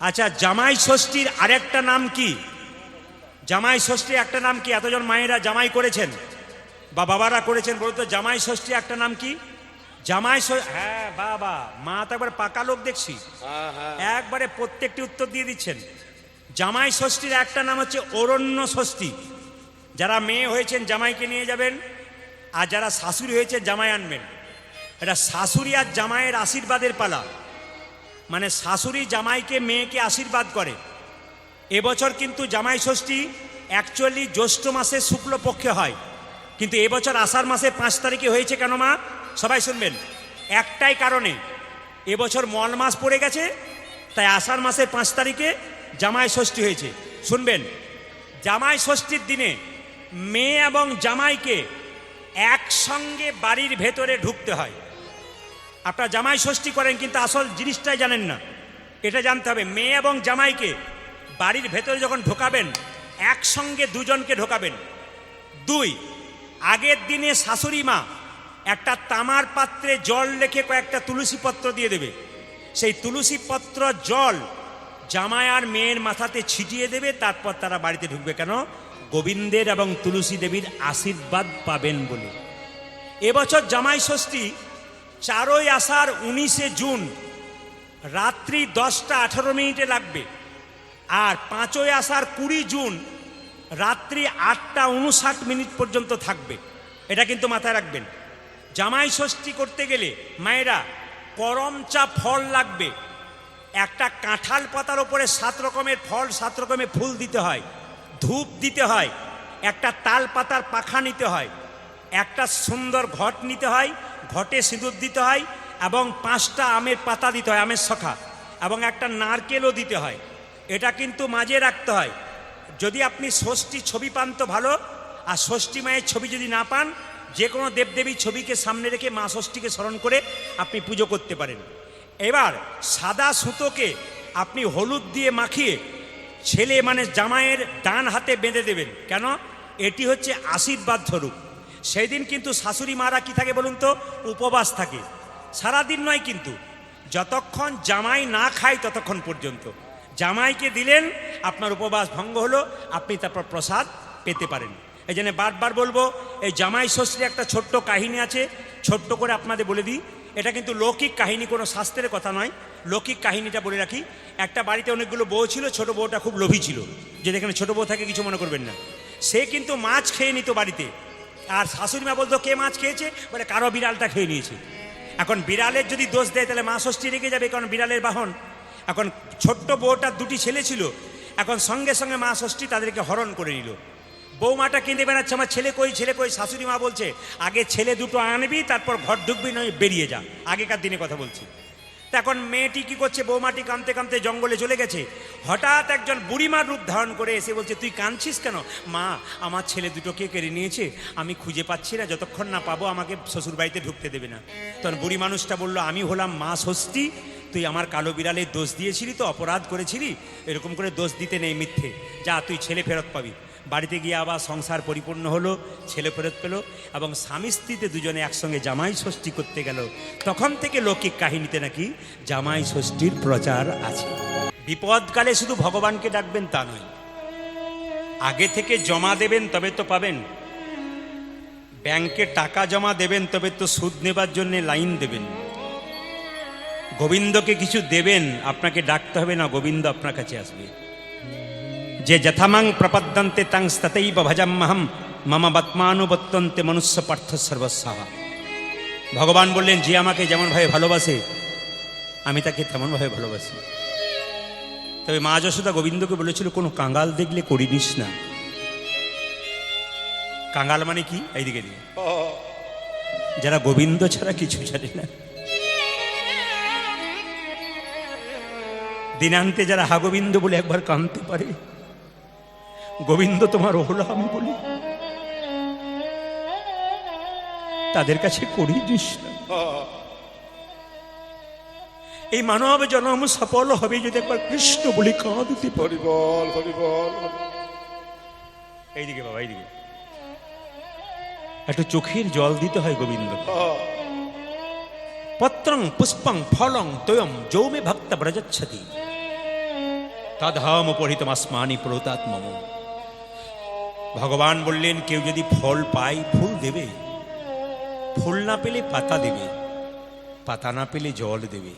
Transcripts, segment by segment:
আচ্ছা, জামাই ষষ্ঠীর আরেকটা নাম কি? জামাই ষষ্ঠীর একটা নাম কি? এতজন মায়েরা জামাই করেছেন বা বাবারা করেছেন, বলতো জামাই ষষ্ঠী একটা নাম কি? জামাই হ্যাঁ বাবা, মা তো একবার পাকা লোক দেখছি, একবারে প্রত্যেকটি উত্তর দিয়ে দিচ্ছেন। জামাই ষষ্ঠীর একটা নাম হচ্ছে অরণ্য ষষ্ঠী। যারা মেয়ে হয়েছেন জামাইকে নিয়ে যাবেন, আর যারা শাশুড়ি হয়েছে জামাই আনবেন। এটা শাশুড়ি আর জামাইয়ের আশীর্বাদের পালা, মানে শাশুড়ি জামাইকে মেয়েকে আশীর্বাদ করে। এবছর কিন্তু জামাই ষষ্ঠী অ্যাকচুয়ালি জ্যৈষ্ঠ মাসে শুক্লপক্ষে হয়, কিন্তু এবছর আষাঢ় মাসে 5 তারিখে হয়েছে। কেন মা? সবাই শুনবেন, একটাই কারণে, এবছর মল মাস পড়ে গেছে, তাই আষাঢ় মাসের 5 তারিখে জামাই ষষ্ঠী হয়েছে। শুনবেন, জামাই ষষ্ঠীর দিনে মেয়ে এবং জামাইকে একসঙ্গে বাড়ির ভেতরে ঢুকতে হয়। আপনারা জামাই ষষ্ঠী করেন কিন্তু আসল জিনিসটাই জানেন না, এটা জানতে হবে। মেয়ে এবং জামাইকে বাড়ির ভেতরে যখন ঢোকাবেন, একসঙ্গে দুজনকে ঢোকাবেন। 2, আগের দিনে শাশুড়ি মা একটা তামার পাত্রে জল রেখে কয়েকটা তুলসী পত্র দিয়ে দেবে। সেই তুলসী পত্র জল জামাই আর মেয়ের মাথাতে ছিটিয়ে দেবে, তারপর তারা বাড়িতে ঢুকবে। কেন? গোবিন্দের এবং তুলসী দেবীর আশীর্বাদ পাবেন বলে। এবছর জামাই ষষ্ঠী 4ই আষাঢ় 19শে জুন রাত্রি 10টা 18 মিনিটে লাগবে, আর 5ই আষাঢ় 20 জুন রাত্রি 8টা 59 মিনিট পর্যন্ত থাকবে। এটা কিন্তু মাথায় রাখবেন। জামাই ষষ্ঠী করতে গেলে মায়েরা করমচা ফল লাগবে। একটা কাঁঠাল পাতার ওপরে 7 রকমের ফল, 7 রকমের ফুল দিতে হয়, ধূপ দিতে হয়, একটা তাল পাতার পাখা নিতে হয়, একটা সুন্দর ঘট নিতে হয়, ঘটে সিঁদুর দিতে হয়, এবং 5টা আমের পাতা দিতে হয়, আমের শাখা, এবং একটা নারকেলও দিতে হয়। এটা কিন্তু মাঝে রাখতে হয়। যদি আপনি ষষ্ঠী ছবি পান তো ভালো, আর ষষ্ঠী মায়ের ছবি যদি না পান, যে কোনো দেবদেবীর ছবিকে সামনে রেখে মা ষষ্ঠীকে স্মরণ করে আপনি পুজো করতে পারেন। এবার সাদা সুতোকে আপনি হলুদ দিয়ে মাখিয়ে ছেলে মানে জামাইয়ের ডান হাতে বেঁধে দেবেন। কেন? এটি হচ্ছে আশীর্বাদ স্বরূপ। সেই দিন কিন্তু শাশুড়ি মারা কি থাকে বলুন তো? উপবাস থাকে। সারাদিন নয় কিন্তু, যতক্ষণ জামাই না খায় ততক্ষণ পর্যন্ত। জামাইকে দিলেন, আপনার উপবাস ভঙ্গ হলো, আপনি তারপর প্রসাদ পেতে পারেন। এই জন্য বারবার বলবো, এই জামাই ষষ্ঠীর একটা ছোট্ট কাহিনী আছে, ছোট্ট করে আপনাদের বলে দিই। এটা কিন্তু লৌকিক কাহিনী, কোনো শাস্ত্রের কথা নয়, লৌকিক কাহিনীটা বলে রাখি। একটা বাড়িতে অনেকগুলো বউ ছিল, ছোট বউটা খুব লোভী ছিল, যে যেখানে ছোট বউ থাকে কিছু মনে করবেন না। সে কিন্তু মাছ খেয়ে নিত বাড়িতে, আর শাশুড়ি মা বলতো কে মাছ খেয়েছে? বলে কারো বিড়ালটা খেয়ে নিয়েছে। এখন বিড়ালের যদি দোষ দেয় তাহলে মা ষষ্ঠী রেগে যাবে, কারণ বিড়ালের বাহন। এখন ছোট্ট বউটার 2টি ছেলে ছিল, এখন সঙ্গে সঙ্গে মা ষষ্ঠী তাদেরকে হরণ করে নিল। বৌমাটা কেঁদে বেড়াচ্ছে, আমার ছেলে কই, ছেলে কই। শাশুড়ি মা বলছে আগে ছেলে দুটো আনবি, তারপর ঘর ঢুকবি, নয় বেরিয়ে যা। আগেকার দিনে কথা বলছি। তা এখন মেয়েটি কি করছে? বৌমাটি কাঁদতে কাঁদতে জঙ্গলে চলে গেছে। হঠাৎ একজন বুড়িমার রূপ ধারণ করে এসে বলছে, তুই কাঁদছিস কেন? মা, আমার ছেলে দুটোকে কেড়ে নিয়েছে, আমি খুঁজে পাচ্ছি না, যতক্ষণ না পাবো আমাকে শ্বশুর বাড়িতে ঢুকতে দেবে না। তখন বুড়ি মানুষটা বলল, আমি হলাম মা ষষ্ঠী, তুই আমার কালো বিড়ালের দোষ দিয়েছিলি তো, অপরাধ করেছিলি, এরকম করে দোষ দিতে নেই, মিথ্যে। যা, তুই ছেলে ফেরত পাবি। বাড়িতে গিয়ে আবার সংসার পরিপূর্ণ হলো, ছেলে ফেরত পেল, এবং স্বামী স্ত্রীতে দুজনে একসঙ্গে জামাই ষষ্ঠী করতে গেল। তখন থেকে লৌকিক কাহিনীতে নাকি জামাই ষষ্ঠীর প্রচার আছে। বিপদকালে শুধু ভগবানকে ডাকবেন তা নয়, আগে থেকে জমা দেবেন তবে তো পাবেন। ব্যাংকে টাকা জমা দেবেন তবে তো সুদ নেবার জন্য লাইন দেবেন। গোবিন্দকে কিছু দেবেন, আপনাকে ডাকতে হবে না, গোবিন্দ আপনার কাছে আসবে। যে যথামাং প্রপদ্যন্তে তাং ততৈব ভজাম্যহম মম বত্মানুবর্তন্তে মনুষ্য পার্থ সর্বস্বাহ। ভগবান বললেন, যে আমাকে যেমনভাবে ভালোবাসে আমি তাকে তেমনভাবে ভালোবাসি। তবে মা যশোদা গোবিন্দকে বলেছিল, কোনো কাঙ্গাল দেখলে করিনিস না। কাঙ্গাল মানে কি? এইদিকে দিয়ে যারা গোবিন্দ ছাড়া কিছু জানে না, দিনান্তে যারা হা গোবিন্দ বলে একবার কাঁদতে পারে, গোবিন্দ তোমার হলো আমি বলি, তাদের কাছে করিনিস না। এই মানব জন্ম সফল হবে যদি একবার কৃষ্ণ বলে কাঁদতে পারি। বল এইদিকে বাবা, এইদিকে একটু চোখের জল দিতে হয় গোবিন্দ। পত্রং পুষ্পং ফলং তয়ম যৌমে ভক্ত ব্রজচ্ছতি। তদহম পরিতম আসমানি প্রতাৎ মম। ভগবান বললেন কেউ যদি ফল পায় ফুল দেবে, ফুল না পেলে পাতা দেবে, পাতা না পেলে জল দেবে।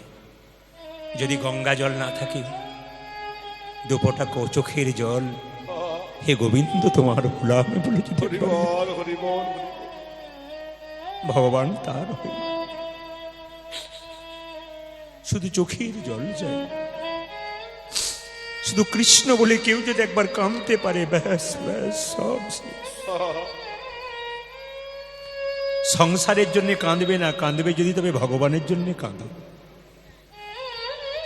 যদি গঙ্গা জল না থাকে, দুপোটা চোখের জল হে গোবিন্দ তোমার গোলামে বলে দিতে পারবে। ভগবান তার হয়ে শুধু চোখের জল যায়। শুধু কৃষ্ণ বলে কেউ যদি একবার কাঁদতে পারে, ব্যাস ব্যাস সব শেষ। সংসারের জন্য কাঁদবে না, কাঁদবে যদি তবে ভগবানের জন্য কাঁদো।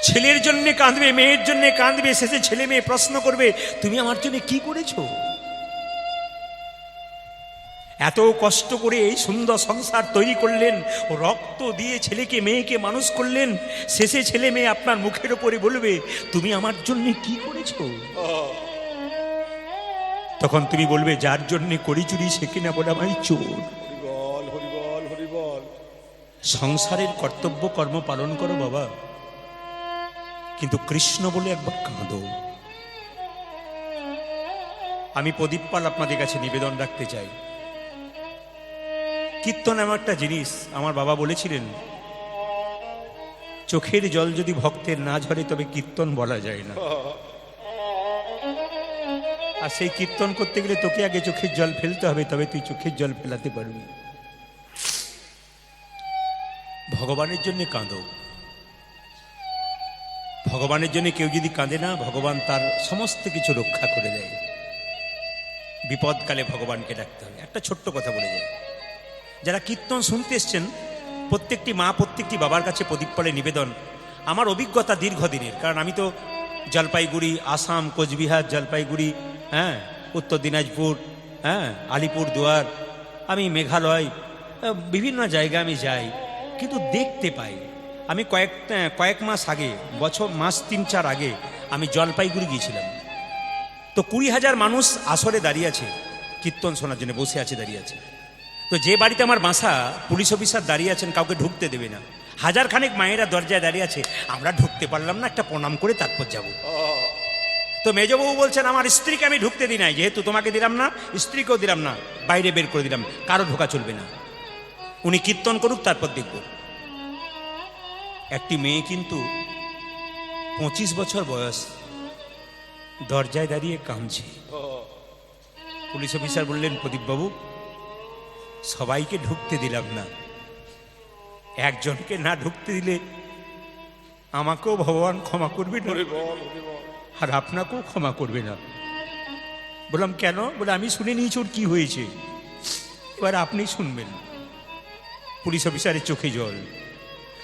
ছেলের জন্য কাঁদবে, মেয়ের জন্য কাঁদবে, শেষে ছেলে মেয়ে প্রশ্ন করবে তুমি আমার জন্য কি করেছো? এত কষ্ট করে এই সুন্দর সংসার তৈরি করলেন, ও রক্ত দিয়ে ছেলেকে মেয়েকে মানুষ করলেন, শেষে ছেলে মেয়ে আপনার মুখের উপরে বলবে তুমি আমার জন্য কি করেছো? তখন তুমি বলবে যার জন্য করি চুরি সে কিনা বলে আমায় চোর। সংসারের কর্তব্য কর্ম পালন করো বাবা, কিন্তু কৃষ্ণ বলে একবার কাঁদো। আমি প্রদীপ পাল আপনাদের কাছে নিবেদন রাখতে চাই। কীর্তন এমন একটা জিনিস, আমার বাবা বলেছিলেন চোখের জল যদি ভক্তের না ঝরে তবে কীর্তন বলা যায় না। আর সেই কীর্তন করতে গেলে তোকে আগে চোখের জল ফেলতে হবে, তবে তুই চোখের জল ফেলাতে পারবি। ভগবানের জন্য কাঁদো। ভগবানের জন্য কেউ যদি কাঁদে না, ভগবান তার সমস্ত কিছু রক্ষা করে দেয়। বিপদকালে ভগবানকে ডাকতে হবে। একটা ছোট্ট কথা বলে যায়, যারা কীর্তন শুনতে এসছেন প্রত্যেকটি মা প্রত্যেকটি বাবার কাছে প্রদীপ পালে নিবেদন। আমার অভিজ্ঞতা দীর্ঘদিনের, কারণ আমি তো জলপাইগুড়ি, আসাম, কোচবিহার, জলপাইগুড়ি, উত্তর দিনাজপুর, আলিপুর দুয়ার, আমি মেঘালয়, বিভিন্ন জায়গায় আমি যাই, কিন্তু দেখতে পাই। আমি কয়েক মাস আগে, মাস 3-4 আগে আমি জলপাইগুড়ি গিয়েছিলাম। তো 20,000 মানুষ আসরে দাঁড়িয়ে আছে, কীর্তন শোনার জন্য বসে আছে, দাঁড়িয়ে আছে। তো যে বাড়িতে আমার বাসা, পুলিশ অফিসার দাঁড়িয়ে আছেন, কাউকে ঢুকতে দেবে না। 1000 খানেক মায়েরা দরজায় দাঁড়িয়ে আছে, আমরা ঢুকতে পারলাম না, একটা প্রণাম করে তারপর যাব। তো মেজবাবু বলছেন আমার স্ত্রীকে আমি ঢুকতে দিই নাই, যেহেতু তোমাকে দিলাম না স্ত্রীকেও দিলাম না, বাইরে বের করে দিলাম, কারো ঢোকা চলবে না, উনি কীর্তন করুক তারপর দেখব। একটি মেয়ে কিন্তু 25 বছর বয়স, দরজায় দাঁড়িয়ে কাঁদছে। পুলিশ অফিসার বললেন প্রদীপবাবু সবাইকে ঢুকতে দিলাম না, একজনকে না ঢুকতে দিলে আমাকেও ভগবান ক্ষমা করবে না, আর আপনাকেও ক্ষমা করবে না। বললাম কেন? বলে আমি শুনে নিয়েছি ওর কি হয়েছে, এবার আপনি শুনবেন। পুলিশ অফিসারের চোখে জল।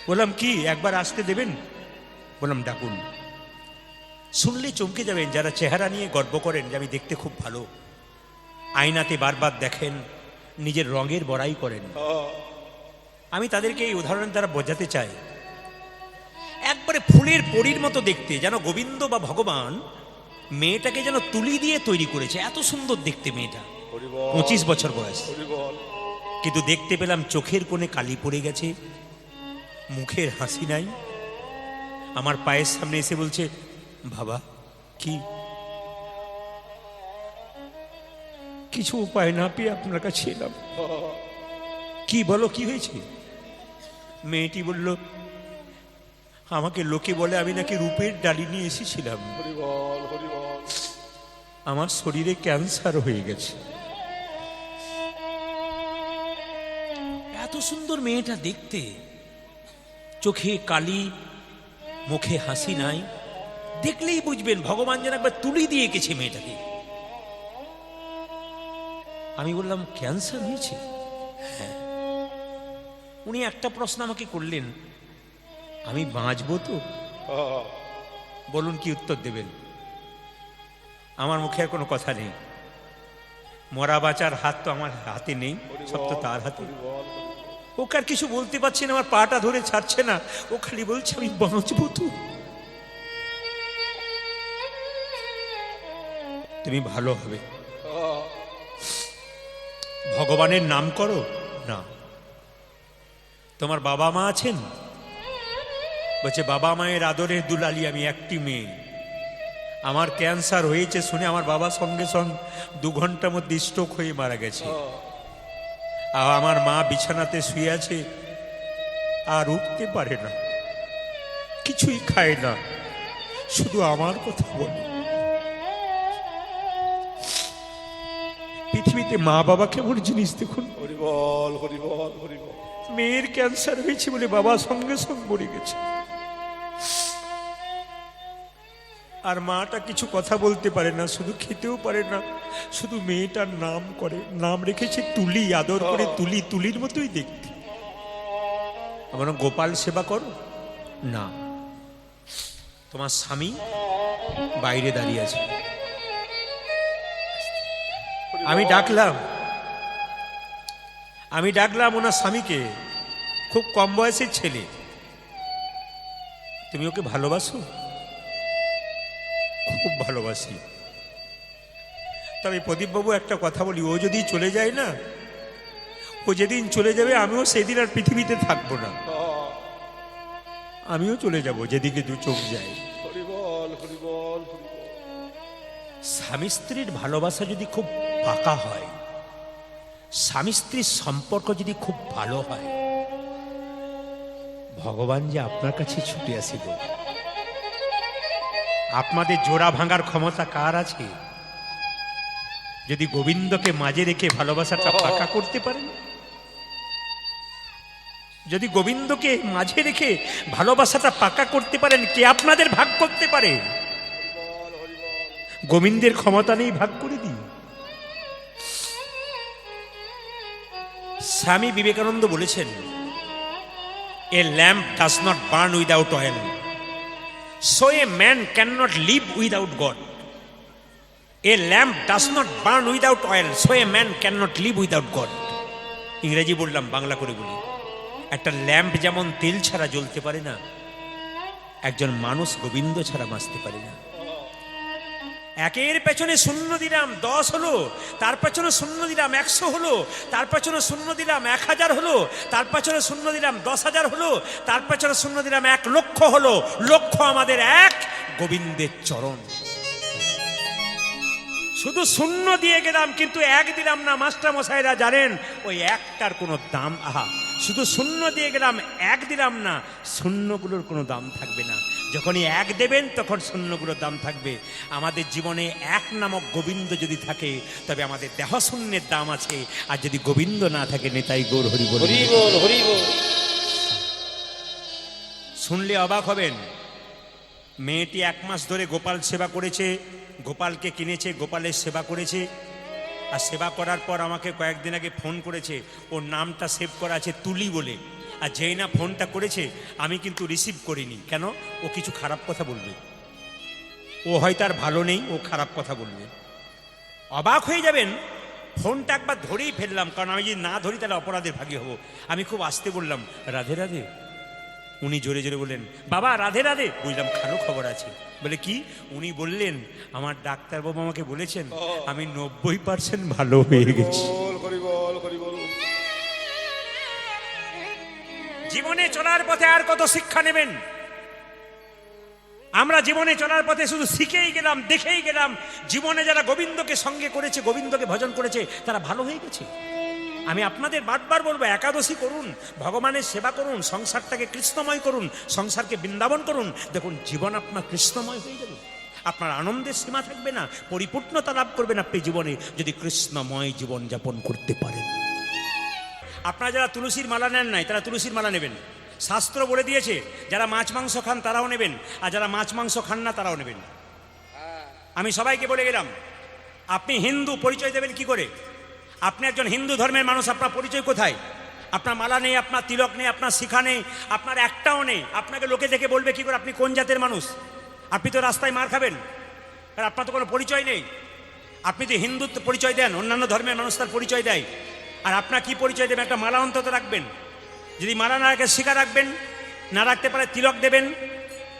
বললাম কি একবার আসতে দেবেন? বললাম ডাকুন। শুনলে চমকে যাবেন, যারা চেহারা নিয়ে গর্ব করেন যে আমি দেখতে খুব ভালো, আয়নাতে বারবার দেখেন, নিজের রঙের বড়াই করেন। আমি তাদেরকে এই উদাহরণ দ্বারা বোঝাতে চাই, একবারে ফুলের পরীর মতো দেখতে, যেন গোবিন্দ বা ভগবান মেয়েটাকে যেন তুলি দিয়ে তৈরি করেছে। এত সুন্দর দেখতে মেয়েটা, 25 বছর বয়স, কিন্তু দেখতে পেলাম চোখের কোণে কালি পড়ে গেছে, মুখের হাসি নাই। আমার পায়ের সামনে এসে বলছে বাবা কি কিছু উপায় না পেয়ে আপনার কাছে এলাম। কি বলো কি হয়েছে? মেয়েটি বলল আমাকে লোকে বলে আমি নাকি রূপের ডালি নিয়ে এসেছিলাম, আমার শরীরে ক্যান্সার হয়ে গেছে। এত সুন্দর মেয়েটা দেখতে, চোখে কালি, মুখে হাসি নাই, দেখলেই বুঝবেন ভগবান যেন একবার তুলি দিয়ে গেছে মেয়েটাকে। আমি বললাম ক্যান্সার হয়েছে? হ্যাঁ। উনি একটা প্রশ্ন আমাকে করলেন, আমি বাঁচবো তো? বলুন কি উত্তর দেবেন? আমার মুখে আর কোনো কথা নেই, মরা বাঁচার হাত তো আমার হাতে নেই, সব তো তার হাতে। ওকে আর কিছু বলতে পারছি না, আমার পাটা ধরে ছাড়ছে না, ও খালি বলছে আমি বাঁচবো তো। তুমি ভালো হবে, ভগবানের নাম করো না। তোমার বাবা মা আছেন? বলছে বাবা মায়ের আদরের দুলালি আমি, একটি মেয়ে, আমার ক্যান্সার হয়েছে শুনে আমার বাবা সঙ্গে সঙ্গে 2 ঘন্টার মধ্যে স্ট্রোক হয়ে মারা গেছে। আর আমার মা বিছানাতে শুয়ে আছে, আর উঠতে পারে না, কিছুই খায় না, শুধু আমার কথা বলে। পৃথিবীতে মা বাবা কেমন জিনিস দেখুন। হরিবল হরিবল হরিবল। মেয়ের ক্যান্সার হয়েছে বলে বাবা সঙ্গে সঙ্গে মরে গেছে, আর মাটা কিছু কথা বলতে পারে না, শুধু খেতেও পারে না, শুধু মেয়েটার নাম করে, নাম রেখেছে তুলি, আদর করে তুলি, তুলির মতোই দেখতে। আমার গোপাল সেবা করো না, তোমার স্বামী বাইরে দাঁড়িয়ে আছে, আমি ডাকলাম ওনার স্বামীকে, খুব কম বয়সের ছেলে, তুমি ওকে ভালোবাসো? খুব ভালোবাসি। তবে প্রদীপবাবু একটা কথা বলি, ও যদি চলে যায় না, ও যেদিন চলে যাবে আমিও সেদিন আর পৃথিবীতে থাকবো না, আমিও চলে যাব যেদিকে 2 চোখ যায়। হরিবল হরিবল হরিবল। স্বামী স্ত্রীর ভালোবাসা যদি খুব পাকা হয়, স্বামী স্ত্রীর সম্পর্ক যদি খুব ভালো হয়, ভগবান যে আপনার কাছে ছুটে আসিব। আপনাদের জোড়া ভাঙার ক্ষমতা কার আছে? যদি গোবিন্দকে মাঝে রেখে ভালোবাসাটা পাকা করতে পারেন, যদি গোবিন্দকে মাঝে রেখে ভালোবাসাটা পাকা করতে পারেন, কে আপনাদের ভাগ করতে পারে? গোবিন্দের ক্ষমতা নেই ভাগ করে দিই। স্বামী বিবেকানন্দ বলেছেন, a lamp does not burn without oil, so a man cannot live without God. A lamp does not burn without oil, so a man cannot live without God. ইংরেজি বললাম, বাংলা করে বলি। একটা ল্যাম্প যেমন তেল ছাড়া জ্বলতে পারে না, একজন মানুষ গোবিন্দ ছাড়া বাঁচতে পারে না। একের পেছনে 0 দিলাম 10 হলো, তার পেছনে 0 দিলাম 100 হলো, তার পেছনে 0 দিলাম 1000 হলো, তার পেছনে 0 দিলাম 10,000 হলো, তার পেছনে 0 দিলাম 1 লক্ষ হলো। লক্ষ্য আমাদের এক, গোবিন্দের চরণ। শুধু 0 দিয়ে গেলাম কিন্তু 1 দিলাম না। মাস্টার মশাইরা জানেন ওই 1টার কোনো দাম, আহা, শুধু 0 দিয়ে গেলাম 1 দিলাম না, 0গুলোর কোনো দাম থাকবে না। যখনই 1 দেবেন তখন 0গুলোর দাম থাকবে। আমাদের জীবনে 1 নামক গোবিন্দ যদি থাকে তবে আমাদের দেহ শূন্যের দাম আছে, আর যদি গোবিন্দ না থাকে, নেতাই গৌর হরি বল হরিবল হরিবল। শুনলে অবাক হবেন, মেয়েটি 1 মাস ধরে গোপাল সেবা করেছে, গোপালকে কিনেছে, গোপালের সেবা করেছে, আর সেবা করার পর আমাকে কয়েকদিন আগে ফোন করেছে, ওর নামটা সেভ করা আছে তুলি বলে, আর যেই না ফোনটা করেছে আমি কিন্তু রিসিভ করিনি। কেন? ও কিছু খারাপ কথা বলবে, ও হয়তো আর ভালো নেই, ও খারাপ কথা বলবে। অবাক হয়ে যাবেন, ফোনটা একবার ধরেই ফেললাম, কারণ আমি যদি না ধরি তাহলে অপরাধের ভাগী হব। আমি খুব আস্তে বললাম, রাধে রাধে। উনি জোরে জোরে বললেন, বাবা রাধে রাধে। বুঝলাম ভালো খবর আছে। বলে কি? উনি বললেন, আমার ডাক্তারবাবু আমাকে বলেছেন আমি 90% ভালো হয়ে গেছি। হরিবল হরিবল। জীবনে চলার পথে আর কত শিক্ষা নেবেন? আমরা জীবনে চলার পথে শুধু শিখেই গেলাম, দেখেই গেলাম। জীবনে যারা গোবিন্দকে সঙ্গে করেছে, গোবিন্দকে ভজন করেছে, তারা ভালো হয়ে গেছে। আমি আপনাদের বারবার বলবো, একাদশী করুন, ভগবানের সেবা করুন, সংসারটাকে কৃষ্ণময় করুন, সংসারকে বৃন্দাবন করুন। দেখুন জীবন আপনার কৃষ্ণময় হয়ে যাবে, আপনার আনন্দের সীমা থাকবে না, পরিপূর্ণতা লাভ করবেন আপনি জীবনে, যদি কৃষ্ণময় জীবন যাপন করতে পারেন। আপনারা যারা তুলসীর মালা নেন নাই, তারা তুলসীর মালা নেবেন। শাস্ত্র বলে দিয়েছে, যারা মাছ মাংস খান তারাও নেবেন, আর যারা মাছ মাংস খান না তারাও নেবেন। আমি সবাইকে বলে গেলাম, আপনি হিন্দু পরিচয় দেবেন কি করে? আপনি একজন হিন্দু ধর্মের মানুষ, আপনার পরিচয় কোথায়? আপনার মালা নেই, আপনার তিলক নেই, আপনার শিখা নেই, আপনার একটাও নেই। আপনাকে লোকে দেখে বলবে কি করে আপনি কোন জাতের মানুষ? আপনি তো রাস্তায় মার খাবেন, আর আপনার তো কোনো পরিচয় নেই। আপনি তো হিন্দুত্ব পরিচয় দেন, অন্যান্য ধর্মের মানুষ তার পরিচয় দেয়, আর আপনার কি পরিচয় দেবেন? একটা মালা অন্তত রাখবেন। যদি মালা না রাখে শিখা রাখবেন, না রাখতে পারে তিলক দেবেন।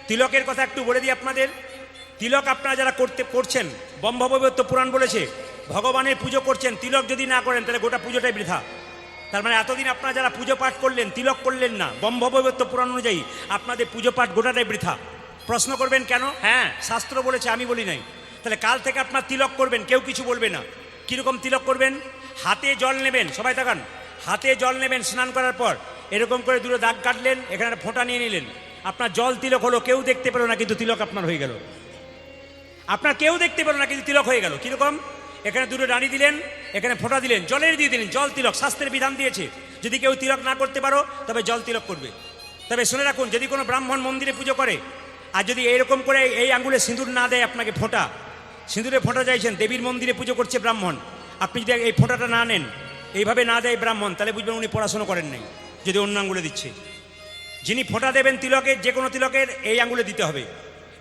তিলকের কথা একটু বলে দিই আপনাদের। তিলক আপনারা যারা করছেন, ব্রহ্মবৈবর্ত পুরাণ বলেছে ভগবানের পুজো করছেন, তিলক যদি না করেন তাহলে গোটা পুজোটাই বৃথা। তার মানে এতদিন আপনারা যারা পুজো পাঠ করলেন, তিলক করলেন না, ব্রহ্মবৈবর্ত পুরাণ অনুযায়ী আপনাদের পুজো পাঠ গোটাটাই বৃথা। প্রশ্ন করবেন কেন? হ্যাঁ, শাস্ত্র বলেছে, আমি বলি নাই। তাহলে কাল থেকে আপনার তিলক করবেন, কেউ কিছু বলবে না। কীরকম তিলক করবেন? হাতে জল নেবেন, সবাই তাকান, হাতে জল নেবেন স্নান করার পর, এরকম করে দুটো দাগ কাটলেন, এখানে একটা ফোঁটা নিয়ে নিলেন, আপনার জল তিলক হলো, কেউ দেখতে পেল না কিন্তু তিলক আপনার হয়ে গেল। আপনার কেউ দেখতে পেল না কিন্তু তিলক হয়ে গেল। কীরকম? এখানে দুটো রানী দিলেন, এখানে ফোঁটা দিলেন, জলের দিয়ে দিলেন, জল তিলক। শাস্ত্রের বিধান দিয়েছে যদি কেউ তিলক না করতে পারো তবে জল তিলক করবে। তবে শুনে রাখুন, যদি কোনো ব্রাহ্মণ মন্দিরে পুজো করে আর যদি এইরকম করে এই আঙ্গুলে সিঁদুর না দেয় আপনাকে, ফোঁটা, সিঁদুরে ফোঁটা চাইছেন, দেবীর মন্দিরে পুজো করছে ব্রাহ্মণ, আপনি যদি এই ফোঁটাটা না নেন, এইভাবে না দেয় ব্রাহ্মণ, তাহলে বুঝবেন উনি পড়াশোনা করেন নাই, যদি অন্য আঙ্গুলে দিচ্ছে। যিনি ফোঁটা দেবেন তিলকের, যে কোনো তিলকের এই আঙ্গুলে দিতে হবে।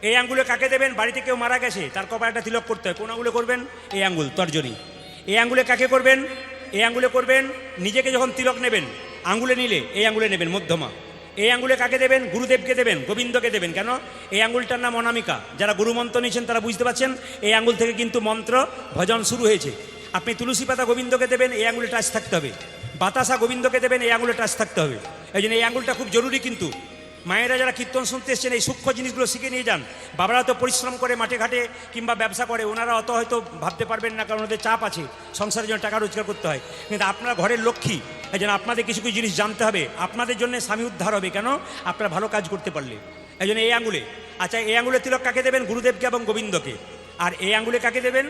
এই আঙ্গুলে কাকে দেবেন? বাড়িতে কেউ মারা গেছে, তার কপালে একটা তিলক করতে হয়, কোন আঙ্গুলে করবেন? এই আঙ্গুল, তর্জনী। এই আঙ্গুলে কাকে করবেন? এই আঙ্গুলে করবেন। নিজেকে যখন তিলক নেবেন, আঙ্গুলে নিলে এই আঙ্গুলে নেবেন, মধ্যমা। এই আঙ্গুলে কাকে দেবেন? গুরুদেবকে দেবেন, গোবিন্দকে দেবেন। কেন? এই আঙ্গুলটার নাম অনামিকা। যারা গুরু মন্ত্র নিয়েছেন তারা বুঝতে পারছেন, এই আঙ্গুল থেকে কিন্তু মন্ত্র ভজন শুরু হয়েছে। আপনি তুলসী পাতা গোবিন্দকে দেবেন, এই আঙ্গুলে টাচ থাকতে হবে। বাতাসা গোবিন্দকে দেবেন, এই আঙ্গুলে টাচ থাকতে হবে। এই জন্য এই আঙ্গুলটা খুব জরুরি। কিন্তু মায়েরা যারা কীর্তন শুনতে এসছেন, এই সূক্ষ্ম জিনিসগুলো শিখে নিয়ে যান। বাবারা তো পরিশ্রম করে মাঠে ঘাটে কিংবা ব্যবসা করে, ওনারা অত হয়তো ভাবতে পারবেন না, কারণ ওদের চাপ আছে, সংসারের জন্য টাকা রোজগার করতে হয়। কিন্তু আপনারা ঘরের লক্ষ্মী, এই জন্য আপনাদের কিছু কিছু জিনিস জানতে হবে। আপনাদের জন্য স্বামী উদ্ধার হবে। কেন? আপনারা ভালো কাজ করতে পারলে। এই জন্য এই আঙ্গুলে, আচ্ছা, এই আঙ্গুলে তিলক কাকে দেবেন? গুরুদেবকে এবং গোবিন্দকে। আর এই আঙ্গুলে কাকে দেবেন?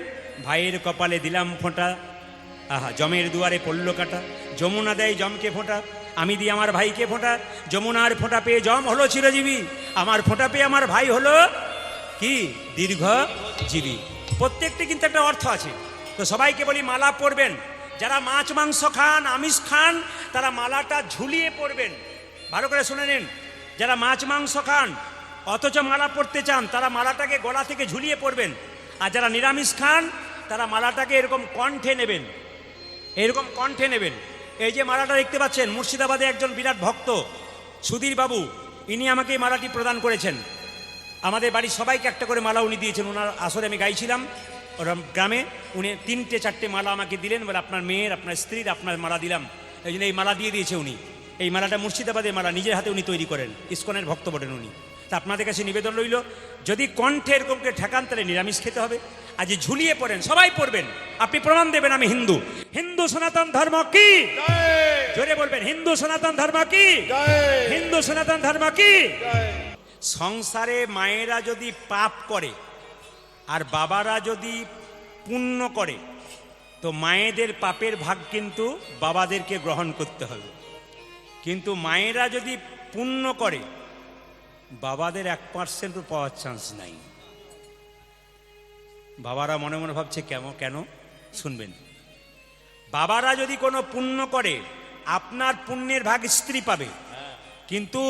ভাইয়ের কপালে দিলাম ফোঁটা, আহা জমের দুয়ারে পড়ল কাটা, যমুনা দেয় জমকে ফোঁটা, আমি দিই আমার ভাইকে ফোঁটা, যমুনার ফোঁটা পেয়ে জম হলো চিরজীবী, আমার ফোঁটা পেয়ে আমার ভাই হলো কি? দীর্ঘজীবী। প্রত্যেকটি কিন্তু একটা অর্থ আছে। তো সবাইকে বলি মালা পরবেন। যারা মাছ মাংস খান, আমিষ খান, তারা মালাটা ঝুলিয়ে পরবেন। ভালো করে শুনে নিন, যারা মাছ মাংস খান অথচ মালা পরতে চান, তারা মালাটাকে গলা থেকে ঝুলিয়ে পরবেন। আর যারা নিরামিষ খান, তারা মালাটাকে এরকম কণ্ঠে নেবেন, এরকম কণ্ঠে নেবেন। এই যে মালাটা দেখতে পাচ্ছেন, মুর্শিদাবাদে একজন বিরাট ভক্ত সুধীর বাবু, ইনি আমাকে এই মালাটি প্রদান করেছেন। আমাদের বাড়ির সবাইকে একটা করে মালা উনি দিয়েছেন। ওনার আসরে আমি গাইছিলাম ওরা গ্রামে, উনি 3টে-4টে মালা আমাকে দিলেন, বলে আপনার মেয়ের, আপনার স্ত্রীর, আপনার মালা দিলাম। এই জন্য এই মালা দিয়ে দিয়েছে উনি। এই মালাটা মুর্শিদাবাদের মালা, নিজের হাতে উনি তৈরি করেন, ইসকনের ভক্ত বটেন উনি। তা আপনাদের কাছে নিবেদন রইল, যদি কণ্ঠে এরকম করে ঠেকান তাহলে নিরামিষ খেতে হবে। আর যে ঝুলিয়ে পড়েন, সবাই পড়বেন, আপনি প্রমাণ দেবেন আমি হিন্দু। হিন্দু সনাতন ধর্ম কি? জোরে বলবেন, হিন্দু সনাতন ধর্ম কি? হিন্দু সনাতন ধর্ম কি? সংসারে মায়েরা যদি পাপ করে আর বাবারা যদি পুণ্য করে, তো মায়েদের পাপের ভাগ কিন্তু বাবাদেরকে গ্রহণ করতে হবে। কিন্তু মায়েরা যদি পুণ্য করে, বাবাদের 1% পাওয়ার চান্স নাই। বাবারা মনে মনে ভাবছে কেন? শুনবেন, বাবারা যদি কোনো পুণ্য করে, আপনার পুণ্যের ভাগ স্ত্রী পাবে। কিন্তু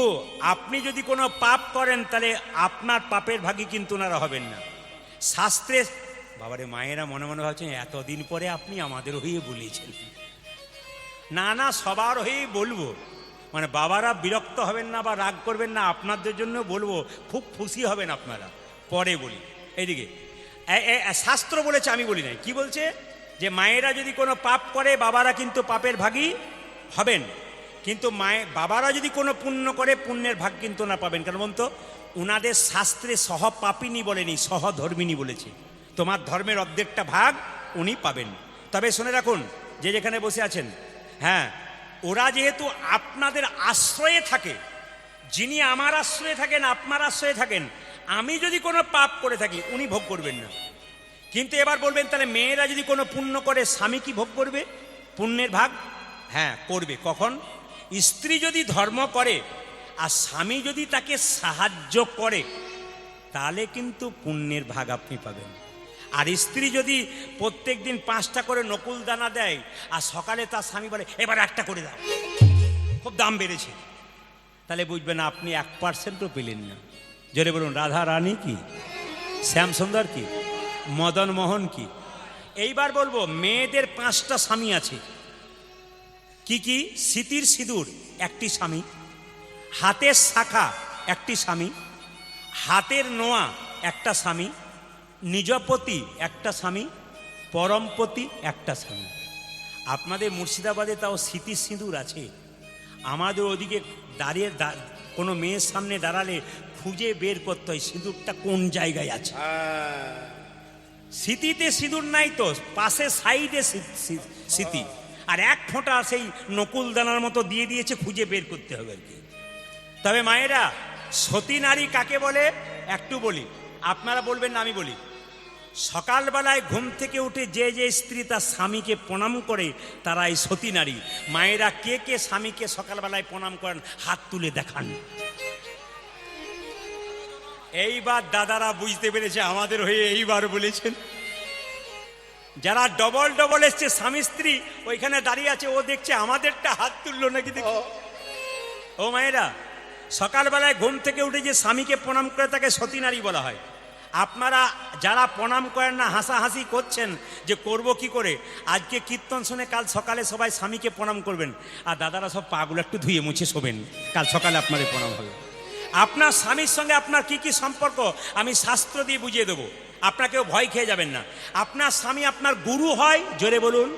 আপনি যদি কোনো পাপ করেন, তাহলে আপনার পাপের ভাগই কিন্তু ওনারা হবেন না। শাস্ত্রে বাবারে, মায়েরা মনে মনে ভাবছেন এতদিন পরে আপনি আমাদের হয়ে বলেছেন। না, সবার হয়েই বলবো। মানে বাবারা বিরক্ত হবেন না বা রাগ করবেন না, আপনাদের জন্য বলবো, খুব খুশি হবেন আপনারা। পরে বলি, এইদিকে শাস্ত্র বলেছে, আমি বলি নাই। কি বলছে? যে মায়েরা যদি কোনো পাপ করে, বাবারা কিন্তু পাপের ভাগী হবেন। কিন্তু বাবারা যদি কোনো পুণ্য করে, পুণ্যের ভাগ কিন্তু না পাবেন। কেন বলতো? ওনাদের শাস্ত্রে সহপাপিনী বলেনি, সহধর্মিনী বলেছে। তোমার ধর্মের অর্ধেকটা ভাগ উনি পাবেন। তবে শুনে রাখুন, যে যেখানে বসে আছেন, হ্যাঁ, ওরা যেহেতু আপনাদের আশ্রয়ে থাকে, যিনি আমার আশ্রয়ে থাকেন, আপনার আশ্রয়ে থাকেন, আমি যদি কোনো পাপ করে থাকি, উনি ভোগ করবেন না। কিন্তু এবার বলবেন, তাহলে মেয়েরা যদি কোনো পুণ্য করে, স্বামী কি ভোগ করবে পুণ্যের ভাগ? হ্যাঁ, করবে। কখন? স্ত্রী যদি ধর্ম করে আর স্বামী যদি তাকে সাহায্য করে, তাহলে কিন্তু পুণ্যের ভাগ আপনি পাবেন। আর স্ত্রী যদি প্রত্যেক দিন 5টা করে নকুল দানা দেয় আর সকালে তার স্বামী বলে এবার 1টা করে দাও, খুব দাম বেড়েছে, তাহলে বুঝবেন আপনি 1%ও পেলেন না। জোরে বলুন, রাধা রানী কি? শ্যামসুন্দর কি? মদন মোহন কি? এইবার বলবো, মেয়েদের 5টা স্বামী আছে। কি কি? স্মৃতির সিঁদুর একটি স্বামী, হাতের শাখা একটি স্বামী, হাতের নোয়া একটা স্বামী, নিজপতি একটা স্বামী, পরমপতি একটা স্বামী। আপনাদের মুর্শিদাবাদে তাও স্মৃতির সিঁদুর আছে, আমাদের ওদিকে দাঁড়িয়ে কোনো মেয়ের সামনে দাঁড়ালে খুঁজে বের করতে হয় সিঁদুরটা কোন জায়গায় আছে। হ্যাঁ স্মৃতিতে সিঁদুর নাই তো, পাশে সাইডে স্মৃতি, আর এক ফোঁটা সেই নকুল দানার মতো দিয়ে দিয়েছে, খুঁজে বের করতে হবে আর কি। তবে মায়েরা, সতী নারী কাকে বলে একটু বলি, আপনারা বলবেন না আমি বলি। সকালবেলায় ঘুম থেকে উঠে যে যে স্ত্রী তার স্বামীকে প্রণাম করে তারা এই সতী নারী। মায়েরা কে কে স্বামীকে সকালবেলায় প্রণাম করেন হাত তুলে দেখান। এইবার দাদারা বুঝতে পেরেছে আমাদের হয়ে এইবার বলেছেন। যারা ডবল ডবল এসছে স্বামী স্ত্রী ওইখানে দাঁড়িয়ে আছে, ও দেখছে আমাদেরটা হাত তুললো নাকি দেখি। ও মায়েরা, সকালবেলায় ঘুম থেকে উঠে যে স্বামীকে প্রণাম করে তাকে সতী নারী বলা হয়। আপনারা যারা প্রণাম করেন না হাসাহাসি করছেন যে করব কি করে, আজকে কীর্তন শুনে কাল সকালে সবাই স্বামীকে প্রণাম করবেন, আর দাদারা সব পাগুলো একটু ধুয়ে মুছে শোবেন, কাল সকালে আপনাদের প্রণাম হবে। আপনার স্বামীর সঙ্গে আপনার কি কি সম্পর্ক আমি শাস্ত্র দিয়ে বুঝিয়ে দেবো, আপনাকেও ভয় খেয়ে যাবেন না। আপনার স্বামী আপনার গুরু হয়, জোরে বলুন।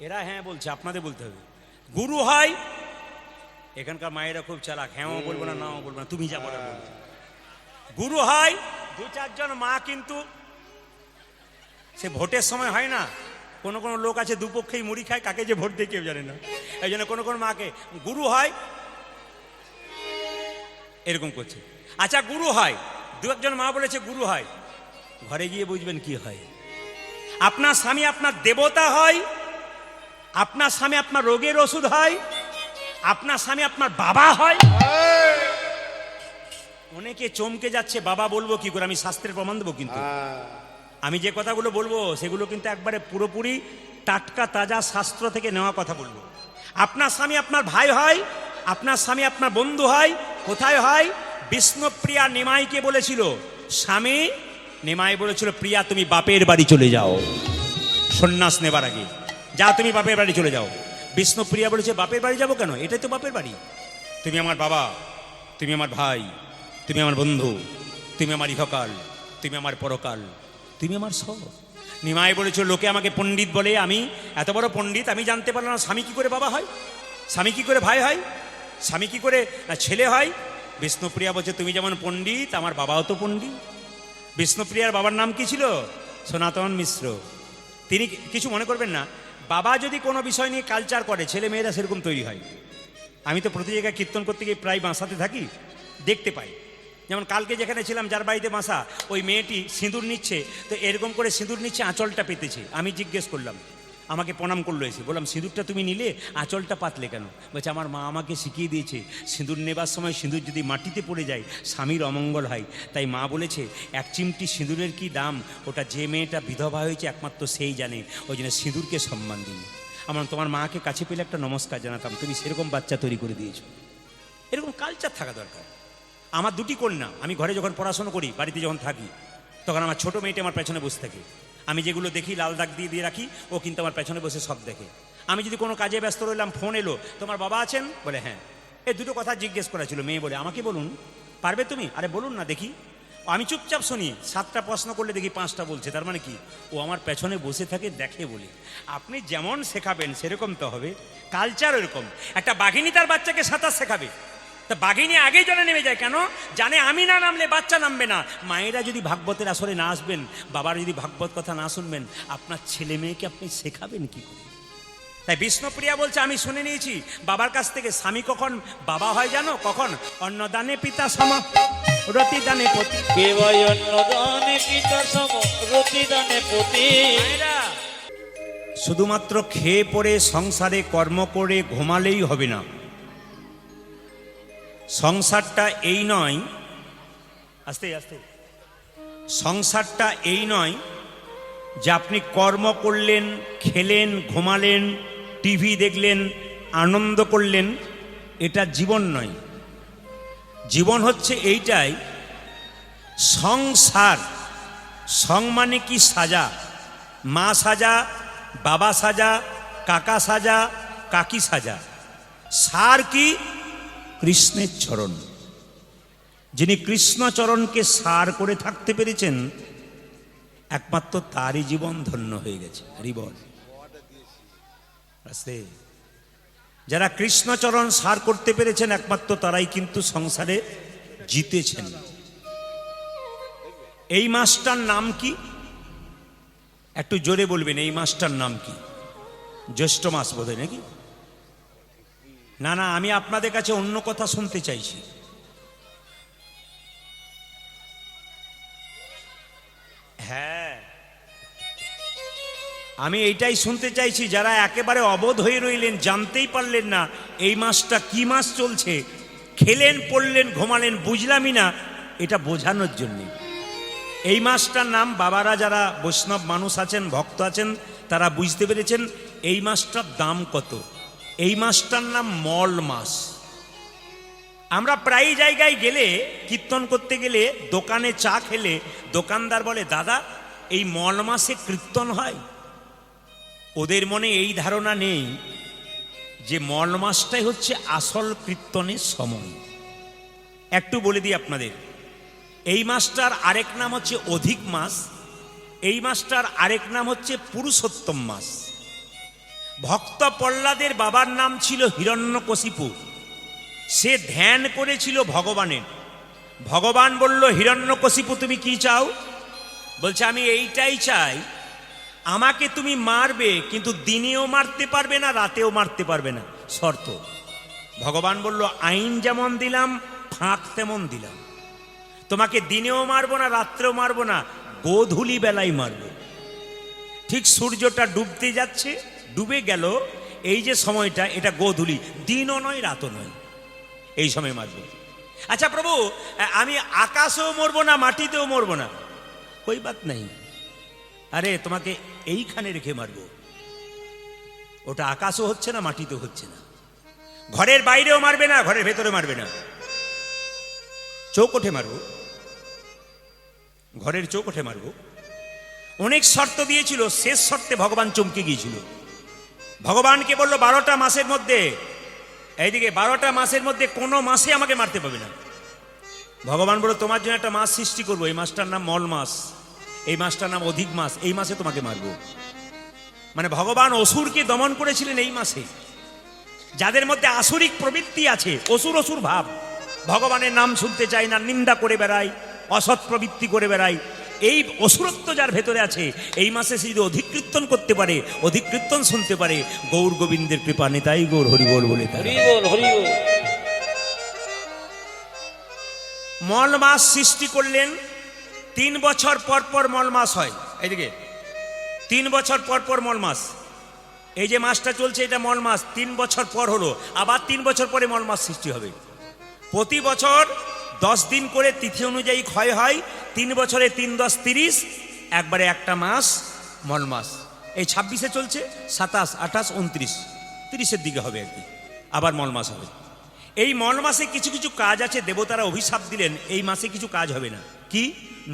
এরা হ্যাঁ বলছে, আপনাদের বলতে হবে। গুরু হয়, এখানকার মায়েরা খুব চালাক, হ্যাঁও বলবো না নাও বলবো না, তুমি যা বলে বলবে। গুরু হয়, দু চারজন মা কিন্তু সে ভোটের সময় হয় না, কোনো কোনো লোক আছে দুপক্ষেই মুড়ি খায়, কাকে যে ভোট দেয় কেউ জানে না, এই জন্য কোনো কোনো মাকে গুরু হয় এরকম করছে। আচ্ছা গুরু হয়, দু একজন মা বলেছে গুরু হয়, ঘরে গিয়ে বুঝবেন কি হয়। আপনার স্বামী আপনার দেবতা হয়, আপনার স্বামী আপনার রোগের ওষুধ হয়, আপনার স্বামী আপনার বাবা হয়। অনেকে চমকে যাচ্ছে, বাবা বলবো কি করে, আমি শাস্ত্রের প্রমাণ দেবো। কিন্তু আমি যে কথাগুলো বলবো সেগুলো কিন্তু একবারে পুরোপুরি টাটকা তাজা শাস্ত্র থেকে নেওয়া কথা বলবো। আপনার স্বামী আপনার ভাই হয়, আপনার স্বামী আপনার বন্ধু হয়। কোথায় হয়? বিষ্ণুপ্রিয়া নিমাইকে বলেছিল, স্বামী নিমাই বলেছিল, প্রিয়া তুমি বাপের বাড়ি চলে যাও, সন্ন্যাস নেবার আগে যা তুমি বাপের বাড়ি চলে যাও। বিষ্ণুপ্রিয়া বলেছে, বাপের বাড়ি যাবো কেন, এটাই তো বাপের বাড়ি, তুমি আমার বাবা, তুমি আমার ভাই, তুমি আমার বন্ধু, তুমি আমার ইহকাল, তুমি আমার পরকাল, তুমি আমার সব। নিমাই বলেছিল, লোকে আমাকে পণ্ডিত বলে, আমি এত বড় পণ্ডিত, আমি জানতে পারলাম না স্বামী কি করে বাবা হয়, স্বামী কি করে ভাই হয়, স্বামী কি করে ছেলে হয়। বিষ্ণুপ্রিয়া বলছে, তুমি যেমন পণ্ডিত আমার বাবাও তো পণ্ডিত। বিষ্ণুপ্রিয়ার বাবার নাম কি ছিল? সনাতন মিশ্র। তিনি কিছু মনে করবেন না, বাবা যদি কোনো বিষয় নিয়ে কালচার করে ছেলে মেয়েরা সেরকম তৈরি হয়। আমি তো প্রতি জায়গায় কীর্তন করতে গিয়ে প্রায় বাসাতে থাকি, দেখতে পাই। যেমন কালকে যেখানে ছিলাম যার বাড়িতে বাসা, ওই মেয়েটি সিঁদুর নিচ্ছে, তো এরকম করে সিঁদুর নিচ্ছে, আঁচলটা পেতেছে। আমি জিজ্ঞেস করলাম, আমাকে প্রণাম করলো এসে, বললাম সিঁদুরটা তুমি নিলে আঁচলটা পাতলে কেন? বলছে, আমার মা আমাকে শিখিয়ে দিয়েছে সিঁদুর নেবার সময় সিঁদুর যদি মাটিতে পড়ে যায় স্বামীর অমঙ্গল হয়, তাই মা বলেছে এক চিমটি সিঁদুরের কি দাম, ওটা যে মেয়েটা বিধবা হয়েছে একমাত্র সেই জানে, ওই জন্য সিঁদুরকে সম্মান দিন। আমার তোমার মাকে কাছে পেলে একটা নমস্কার জানাতাম, তুমি সেরকম বাচ্চা তৈরি করে দিয়েছো। এরকম কালচার থাকা দরকার। আমার দুটি কন্যা, আমি ঘরে যখন পড়াশোনা করি, বাড়িতে যখন থাকি, তখন আমার ছোট মেয়েটি আমার পেছনে বসে থাকে। আমি যেগুলো দেখি লাল দাগ দিয়ে দিয়ে রাখি, ও কিন্তু আমার পেছনে বসে সব দেখে। আমি যদি কোনো কাজে ব্যস্ত রইলাম, ফোন এলো, তোমার বাবা আছেন? বলে হ্যাঁ। এই দুটো কথা জিজ্ঞেস করা ছিল। মেয়ে বলে, আমাকে বলুন, পারবে তুমি? আরে বলুন না দেখি। আমি চুপচাপ শুনি, 7টা প্রশ্ন করলে দেখি 5টা বলছে, তার মানে কি ও আমার পেছনে বসে থাকে দেখে বলে। আপনি যেমন শেখাবেন সেরকম তো হবে, কালচার এরকম। একটা বাঘিনী তার বাচ্চাকে সাঁতার শেখাবে, তা বাঘিনী আগেই জলে নেমে যায় কেন? জানে আমি না নামলে বাচ্চা নামবে না। মায়েরা যদি ভাগবতের আসরে না আসবেন, বাবার যদি ভাগবত কথা না শুনবেন, আপনার ছেলে মেয়েকে আপনি শেখাবেন কি করে? তাই বিষ্ণুপ্রিয়া বলছে, আমি শুনে নিয়েছি বাবার কাছ থেকে স্বামী কখন বাবা হয় জানো? কখন? অন্নদানে পিতা সম রতিদানে পতি। কেবল অন্নদানে পিতা সম রতিদানে পতি। শুধুমাত্র খেয়ে পড়ে সংসারে কর্ম করে ঘুমালেই হবে না। সংসারটা এই নয়, আস্তে আস্তে, সংসারটা এই নয় যে আপনি কর্ম করলেন, খেলেন, ঘুমালেন, টিভি দেখলেন, আনন্দ করলেন, এটা জীবন নয়। জীবন হচ্ছে এইটাই, সংসার। সং মানে কি? সাজা। মা সাজা, বাবা সাজা, কাকা সাজা, কাকি সাজা। সার কি? কৃষ্ণের চরণ। যিনি কৃষ্ণচরণকে সার করে থাকতে পেরেছেন, একমাত্র তারই জীবন ধন্য হয়ে গেছে। হরি বল। যারা কৃষ্ণচরণ সার করতে পেরেছেন একমাত্র তারাই কিন্তু সংসারে জিতেছেন। এই মাসটার নাম কি? একটু জোরে বলবেন, এই মাসটার নাম কি? জ্যৈষ্ঠ মাস বোধহয় নাকি? না না, আমি আপনাদের কাছে অন্য কথা শুনতে চাইছি। হ্যাঁ, আমি এইটাই শুনতে চাইছি, যারা একেবারে অবোধ হয়ে রইলেন, জানতেই পারলেন না এই মাসটা কি মাস চলছে, খেলেন পড়লেন ঘুমালেন বুঝলামই না, এটা বোঝানোর জন্যে। এই মাসটার নাম, বাবারা যারা বৈষ্ণব মানুষ আছেন, ভক্ত আছেন, তারা বুঝতে পেরেছেন এই মাসটার দাম কত। এই মাসটার নাম মল মাস। আমরা প্রায় জায়গায় গেলে, কীর্তন করতে গেলে, দোকানে চা খেলে দোকানদার বলে, দাদা এই মল মাসে কীর্তন হয়। ওদের মনে এই ধারণা নেই যে মল মাসটাই হচ্ছে আসল কীর্তনের সময়। একটু বলে দিই আপনাদের, এই মাসটার আরেক নাম হচ্ছে অধিক মাস, এই মাসটার আরেক নাম হচ্ছে পুরুষোত্তম মাস। ভক্ত প্রহ্লাদের বাবার নাম ছিল হিরণ্যকশিপু। সে ধ্যান করেছিল ভগবানের। ভগবান বলল, হিরণ্যকশিপু তুমি কি চাও? বলছে, আমি এইটাই চাই, আমাকে তুমি মারবে কিন্তু দিনেও মারতে পারবে না, রাতেও মারতে পারবে না, শর্ত। ভগবান বলল, আইন যেমন দিলাম ফাঁক তেমন দিলাম, তোমাকে দিনেও মারবো না, রাত্রেও মারবো না, গোধূলি বেলায় মারব। ঠিক সূর্যটা ডুবতে যাচ্ছে, ডুবে গেল, এই যে সময়টা, এটা গোধূলি, দিনও নয় রাতও নয়, এই সময় মারব। আচ্ছা প্রভু, আমি আকাশেও মরবো না, মাটিতেও মরবো না, কই বাত নেই। আরে তোমাকে এইখানে রেখে মারবো, ওটা আকাশও হচ্ছে না, মাটিতেও হচ্ছে না। ঘরের বাইরেও মারবে না, ঘরের ভেতরে মারবে না, চৌকোঠে মারবো, ঘরের চৌকোঠে মারবো। অনেক শর্ত দিয়েছিল, শেষ শর্তে ভগবান চমকে গিয়েছিল। ভগবানকে বলল, 12টা মাসের মধ্যে, এইদিকে 12টা মাসের মধ্যে কোনো মাসে আমাকে মারতে পারবে না। ভগবান বলল, তোমার জন্য একটা মাস সৃষ্টি করবো, এই মাসটার নাম মল মাস, এই মাসটার নাম অধিক মাস, এই মাসে তোমাকে মারবো। মানে ভগবান অসুরকে দমন করেছিলেন এই মাসে। যাদের মধ্যে আসুরিক প্রবৃত্তি আছে, অসুর অসুর ভাব, ভগবানের নাম শুনতে চায় না, নিন্দা করে বেড়ায়, অসৎ প্রবৃত্তি করে বেড়ায়, এই অসুরত্ব যার ভেতরে আছে, এই মাসে সে যদি অধিক কীর্তন করতে পারে, অধিক কীর্তন শুনতে পারে, গৌর গোবিন্দের কৃপা নেতাই গৌর হরিবোল বলে তারা। হরিবোল হরিবোল। মল মাস সৃষ্টি করলেন। 3 বছর পর পর মল মাস হয়। এইদিকে 3 বছর পর পর মল মাস, এই যে মাসটা চলছে এটা মল মাস। 3 বছর পর হলো, আবার 3 বছর পরে মল মাস সৃষ্টি হবে। প্রতি বছর 10 দিন করে তিথি অনুযায়ী ক্ষয় হয়। 3 বছরে 3 10 30, একবারে একটা মাস মল মাস। এই 26-এ চলছে, 27 28 29, 30-এর দিকে হবে আর কি, আবার মল মাস হবে। এই মল মাসে কিছু কিছু কাজ আছে, দেবতারা অভিশাপ দিলেন এই মাসে কিছু কাজ হবে না। কি?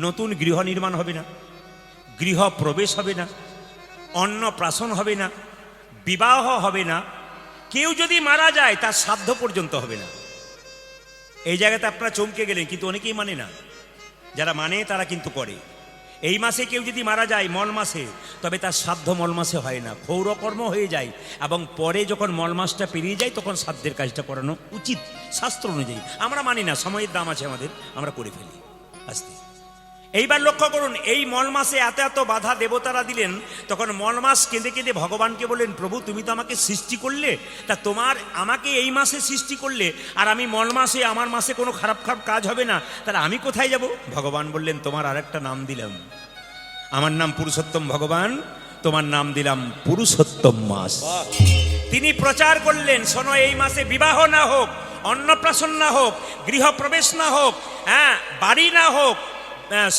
নতুন গৃহ নির্মাণ হবে না, গৃহ প্রবেশ হবে না, অন্নপ্রাশন হবে না, বিবাহ হবে না, কেউ যদি মারা যায় তার শ্রাদ্ধ পর্যন্ত হবে না। এই জায়গাতে আপনারা চমকে গেলেন, কিন্তু অনেকেই মানে না। যারা মানে তারা কিন্তু করে। এই মাসে কেউ যদি মারা যায় মল মাসে, তবে তার শ্রাদ্ধ মল মাসে হয় না, ক্ষৌরকর্ম হয়ে যায়, এবং পরে যখন মল মাসটা পেরিয়ে যায় তখন শ্রাদ্ধের কাজটা করানো উচিত শাস্ত্র অনুযায়ী। আমরা মানি না, সময়ের দাম আছে আমাদের, আমরা করে ফেলি আস্তে। এইবার লক্ষ্য করুন, এই মল মাসে এত এত বাধা দেবতারা দিলেন, তখন মল মাস কেঁদে কেঁদে ভগবানকে বললেন, প্রভু তুমি তো আমাকে সৃষ্টি করলে, তা তোমার আমাকে এই মাসে সৃষ্টি করলে, আর আমি মল মাসে, আমার মাসে কোনো খারাপ খারাপ কাজ হবে না, তাহলে আমি কোথায় যাব? ভগবান বললেন, তোমার আর একটা নাম দিলাম, আমার নাম পুরুষোত্তম ভগবান, তোমার নাম দিলাম পুরুষোত্তম মাস। তিনি প্রচার করলেন, শোনো, এই মাসে বিবাহ না হোক, অন্নপ্রাশন না হোক, গৃহপ্রবেশ না হোক, বাড়ি না হোক,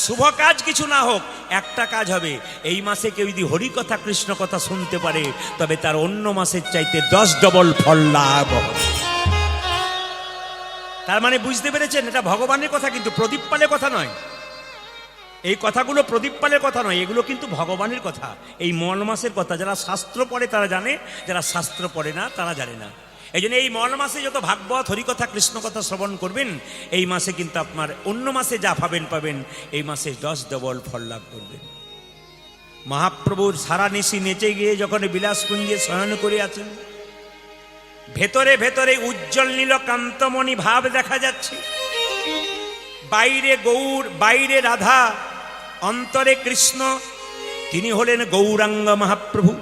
শুভ কাজ কিছু না হোক, একটা কাজ হবে, এই মাসে কেউ যদি হরি কথা কৃষ্ণ কথা শুনতে পারে, তবে তার অন্য মাসের চাইতে 10 ডবল ফল লাভ হবে। তার মানে বুঝতে পেরেছেন, এটা ভগবানের কথা, কিন্তু প্রদীপ পালের কথা নয়। এই কথাগুলো প্রদীপ পালের কথা নয়, এগুলো কিন্তু ভগবানের কথা, এই মল মাসের কথা। যারা শাস্ত্র পড়ে তারা জানে, যারা শাস্ত্র পড়ে না তারা জানে না। এই জন্য এই মল মাসে যত ভাগবত হরিকথা কৃষ্ণ কথা শ্রবণ করবেন, এই মাসে কিন্তু আপনার অন্য মাসে যা পাবেন এই মাসে 10 ডবল ফল লাভ করবেন। মহাপ্রভুর সারা নিশি নেচে গিয়ে যখন বিলাসকুঞ্জে শয়ন করে আছেন, ভেতরে ভেতরে উজ্জ্বল নীল কান্তমণি ভাব দেখা যাচ্ছে। বাইরে গৌর, বাইরে রাধা, অন্তরে কৃষ্ণ। তিনি হলেন গৌরাঙ্গ মহাপ্রভু।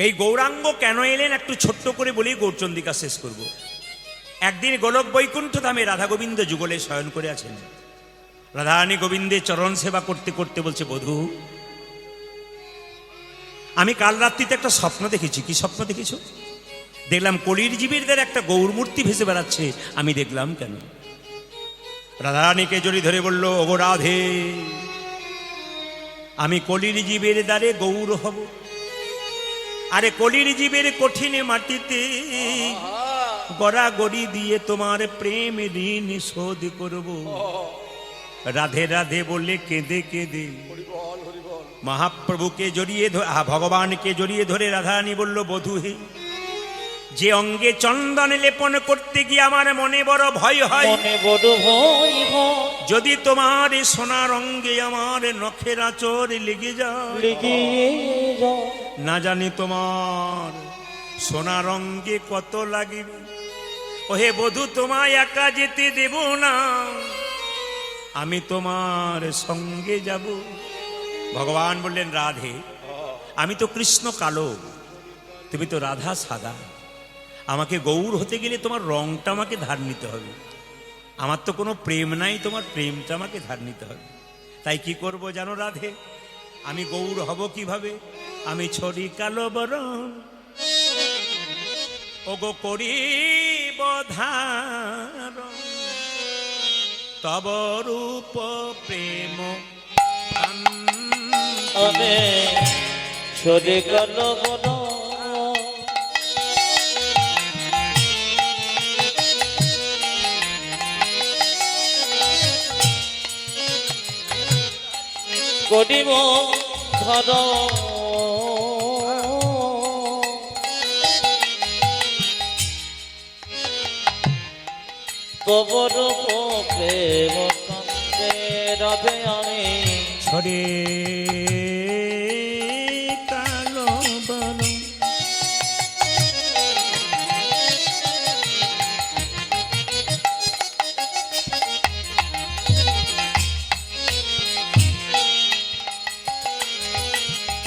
এই গৌরাঙ্গ কেন এলেন একটু ছোট্ট করে বলেই গৌরচন্দিকা শেষ করব। একদিন গোলক বৈকুণ্ঠ ধামে রাধা গোবিন্দ যুগলে শয়ন করে আছেন। রাধারানী গোবিন্দের চরণ সেবা করতে করতে বলছে, বধূ আমি কাল রাত্রিতে একটা স্বপ্ন দেখেছি। কি স্বপ্ন দেখেছো? দেখলাম কলির জীবীরদের একটা গৌর মূর্তি ভেসে বেড়াচ্ছে। আমি দেখলাম কেন? রাধারানীকে জড়ি ধরে বলল, ওগো রাধে, আমি কলির জীবের দ্বারে গৌর হব। আরে কলির জীবের কঠিন মাটিতে গড়াগড়ি দিয়ে তোমার প্রেম ঋণ শোধ করব। রাধে রাধে বলে কেঁদে কেঁদে মহাপ্রভুকে জড়িয়ে ভগবানকে জড়িয়ে ধরে রাধারানী বলল, বধূ হে, যে অঙ্গে চন্দন লেপন করতে গিয়ে আমার মনে বড় ভয় হয়। মনে বড় ভয় হয়, যদি তোমার সোনার অঙ্গে আমার নখের আঁচড় লেগে যায়, লেগে যায়, না জানি তোমার সোনার অঙ্গে কত লাগবে। ওহে বধূ, তোমায় একা যেতে দেব না, আমি তোমার সঙ্গে যাব। ভগবান বললেন, রাধে, আমি তো কৃষ্ণ কালো, তুমি তো রাধা সাদা। আমাকে গৌর হতে গেলে তোমার রংটা আমাকে ধার নিতে হবে। আমার তো কোনো প্রেম নাই, তোমার প্রেমটা আমাকে ধার নিতে হবে। তাই কি করব জানো রাধে? আমি গৌর হব কিভাবে? আমি ছড়ি কালো বরণ, ওগো করিব ধারণ, তব রূপ প্রেম আমি সরে গেল বন। করিব ধর কবর প্রেম কান্দে রাধে আমি ছড়ে কালো বরণ।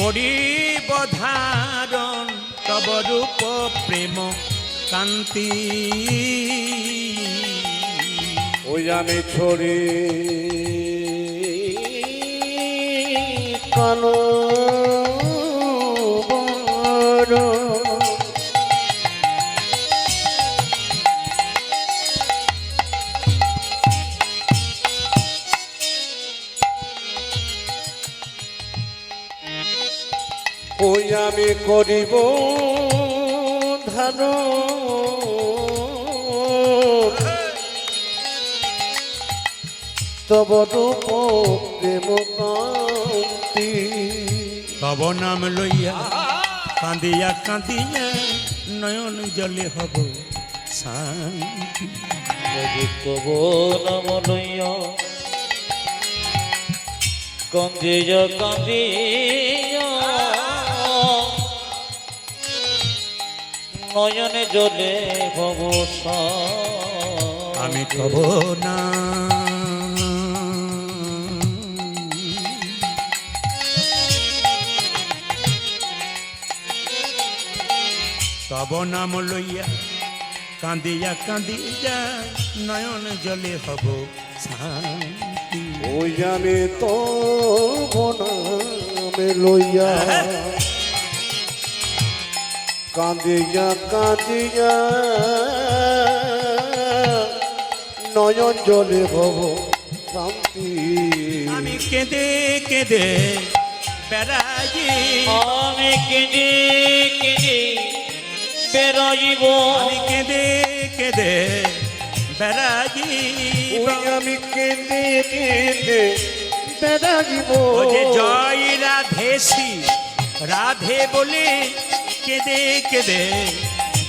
করিব ধারণ তব রূপ প্রেম কান্তি। ওই আমি ছড়ি কালো বরণ। ওই আমি করিব ধারণ তব রূপ প্রেম কান্তি। তব নাম লইয়া কাঁদিয়া কাঁদিয়া নয়ন জলে হব শান্তি। তব নাম লইয়া কান্দিয়া কান্দিয়া নয়নে জলে ভব আমি কব না তব নাম লইয়া কাঁদিয়া কাঁদিয়া নয়ন জলে হব শান্তি। ওই আমি তো নামে লইয়া কাঁদিয়া কাঁদিয়া নয়ন জলে ভব শান্তি। আমি কেঁদে কেঁদে বেড়াই, আমি কেঁদে কেঁদে বেড়াইব, আমি কেঁদে কেঁদে বেড়াই। ওই আমি কেঁদে কেঁদে বেড়াইব। ও যে জয় রাধেশি রাধে বলে কেঁদে কেঁদে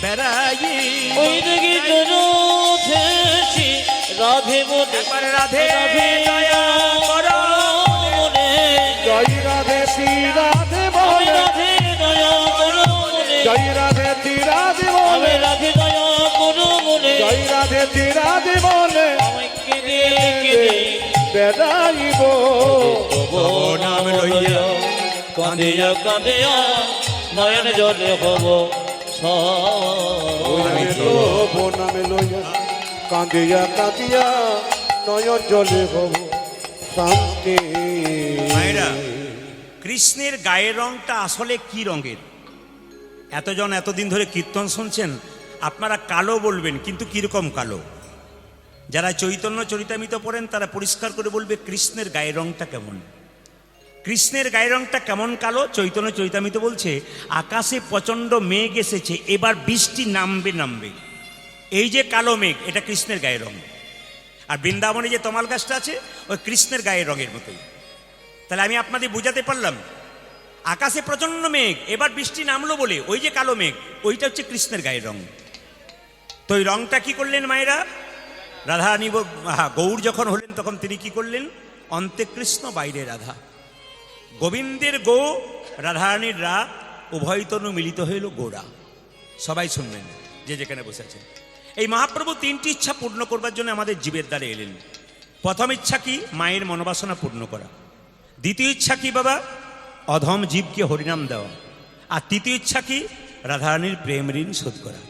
বেড়াই। ওই দেখি রাধে বলে একবার রাধে দয়া করো মনে, জয় রাধে শ্রী রাধে বলে, রাধে দয়া করো মনে, জয় রাধে শ্রী রাধে বলে, বেড়াইব তব নাম লইয়া কাঁদিয়া কাঁদিয়া নয়ন জলে হব তব নামে লইয়া কাঁদিয়া কাঁদিয়া নয়ন জলে হব শান্তি মায়েরা, কৃষ্ণের গায়ের রংটা আসলে কি রঙের? এতজন এতদিন ধরে কীর্তন শুনছেন, আপনারা কালো বলবেন, কিন্তু কিরকম কালো? যারা চৈতন্য চরিতামৃত পড়েন তারা পরিষ্কার করে বলবে কৃষ্ণের গায়ের রংটা কেমন। কৃষ্ণের গায়ের রংটা কেমন কালো? চৈতন্য চরিতামৃত বলছে আকাশে প্রচণ্ড মেঘ এসেছে, এবার বৃষ্টি নামবে নামবে। এই যে কালো মেঘ, এটা কৃষ্ণের গায়ের রং। আর বৃন্দাবনে যে তমাল গাছটা আছে, ওই কৃষ্ণের গায়ের রঙের মতোই। তাহলে আমি আপনাদের বুঝাতে পারলাম, আকাশে প্রচণ্ড মেঘ, এবার বৃষ্টি নামলো বলে ওই যে কালো মেঘ, ওইটা হচ্ছে কৃষ্ণের গায়ের রং। তো ওই রংটা কি করলেন মায়েরা? রাধারানী গৌর যখন হলেন তখন তিনি কি করলেন? অন্তে কৃষ্ণ বাইরে রাধা, গোবিন্দের গো রাধারানীর রা, উভয় তনু মিলিত হইল গোরা। সবাই শুনবেন যে যেখানে বসে আছেন। এই মহাপ্রভু তিনটি ইচ্ছা পূর্ণ করবার জন্য আমাদের জীবের দ্বারে এলেন। প্রথম ইচ্ছা কি? মায়ের মনোবাসনা পূর্ণ করা। দ্বিতীয় ইচ্ছা কি বাবা? অধম জীবকে হরিনাম দেওয়া। আর তৃতীয় ইচ্ছা কি? রাধারানীর প্রেম ঋণ শোধ করা।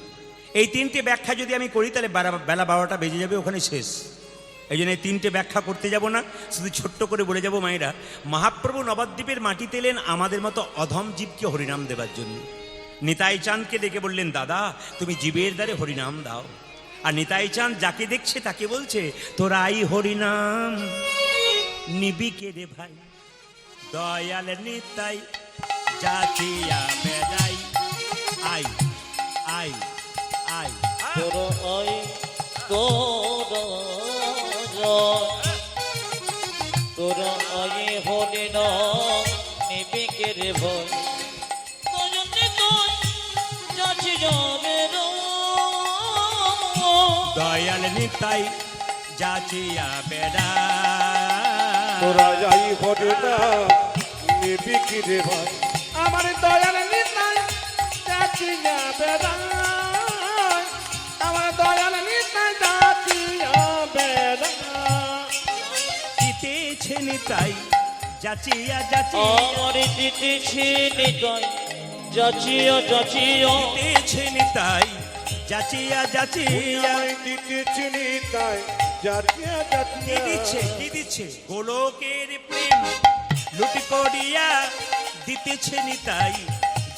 এই তিনটে ব্যাখ্যা যদি আমি করি তাহলে বেলা 12টা বেজে যাবে, ওখানে শেষ। এই জন্য এই তিনটে ব্যাখ্যা করতে যাব না, শুধু ছোট্ট করে বলে যাব মায়েরা, মহাপ্রভু নবদ্বীপের মাটিতে এলেন আমাদের মতো অধম জীবকে হরিনাম দেবার জন্য। নিতাই চাঁদকে ডেকে বললেন, দাদা তুমি জীবের দ্বারে হরিনাম দাও। আর নিতাই চাঁদ যাকে দেখছে তাকে বলছে, তোরাই হরিনাম নিবি কে রে ভাই, দয়াল নিতাই জাতিয়া বেড়াই, আই আই আই। তোর আই তোর জয়, তোর আই হরি নাম নিবি কে রে ভয়, নয়নে তুই যাচ্ছি যাবে দয়াল নিতাই যাচিয়া বেড়া, তোরা যাই হরে না নিবি কি রে ভাই, আমার দয়াল নিতাই যাচিয়া বেড়াই, আমার দয়াল নিতাই যাচিয়া বেড়াই। দিতেছে নিতাই যাচিয়া যাচিয়া, আমার দিতেছে নিতাই যাচিয়া যাচিয়া, দিতেছে নিতাই যাচিয়া যাচিয়া। আমায় দিতেছে নিতাই যাচিয়া কি যাচিয়া। দিচ্ছে? কি দিচ্ছে? গোলকের প্রেম লুটি করিয়া দিতেছে নিতাই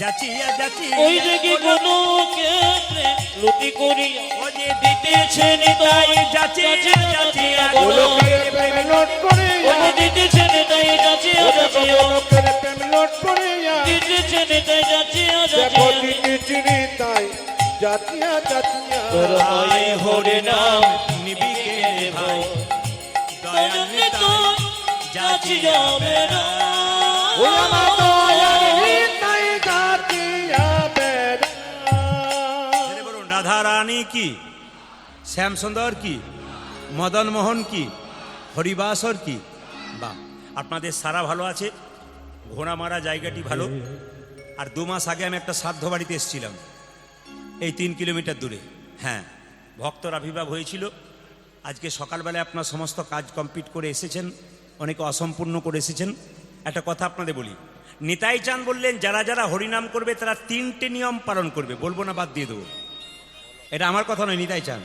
যাচিয়া যাচিয়া। ওই দেখি কোনো ক্ষেত্রে লুটি করিয়া ও যে দিতেছে নিতাই যাচিয়া যাচিয়া, গোলকের প্রেম লোট করিয়া, ওই দিতেছে নিতাই যাচিয়া যাচিয়া, গোলকের প্রেম লোট করিয়া, দিতেছে নিতাই যাচিয়া দেখো যাচিয়া, দিতেছে নিতাই যাচিয়া যাচিয়া। তোর আই হরি নাম নিবি কে রে ভাই, দয়াল নয়নে নিতাই তুই যাচ্ছি যাবে না। ওই আমার দয়াল নিতাই যাচিয়া বেড়াই। ছেড়ে বলুন, রাধা রানী কি, শ্যামসুন্দর কি, মদন মোহন কি, হরিবাসর কি। বা আপনাদের সারা ভালো আছে, ঘোড়া মারা জায়গাটি ভালো। আর 2 মাস আগে আমি একটা শ্রাদ্ধ বাড়িতে এসেছিলাম, এই 3 কিলোমিটার দূরে। হ্যাঁ, ভক্তর আবির্ভাব হয়েছিল। আজকে সকালবেলায় আপনার সমস্ত কাজ কমপ্লিট করে এসেছেন, অনেকে অসম্পূর্ণ করে এসেছেন। একটা কথা আপনাদের বলি, নিতাই চাঁদ বললেন যারা যারা হরিনাম করবে তারা 3টে নিয়ম পালন করবে। বলবো না, বাদ দিয়ে দেবো। এটা আমার কথা নয়, নিতাই চাঁদ।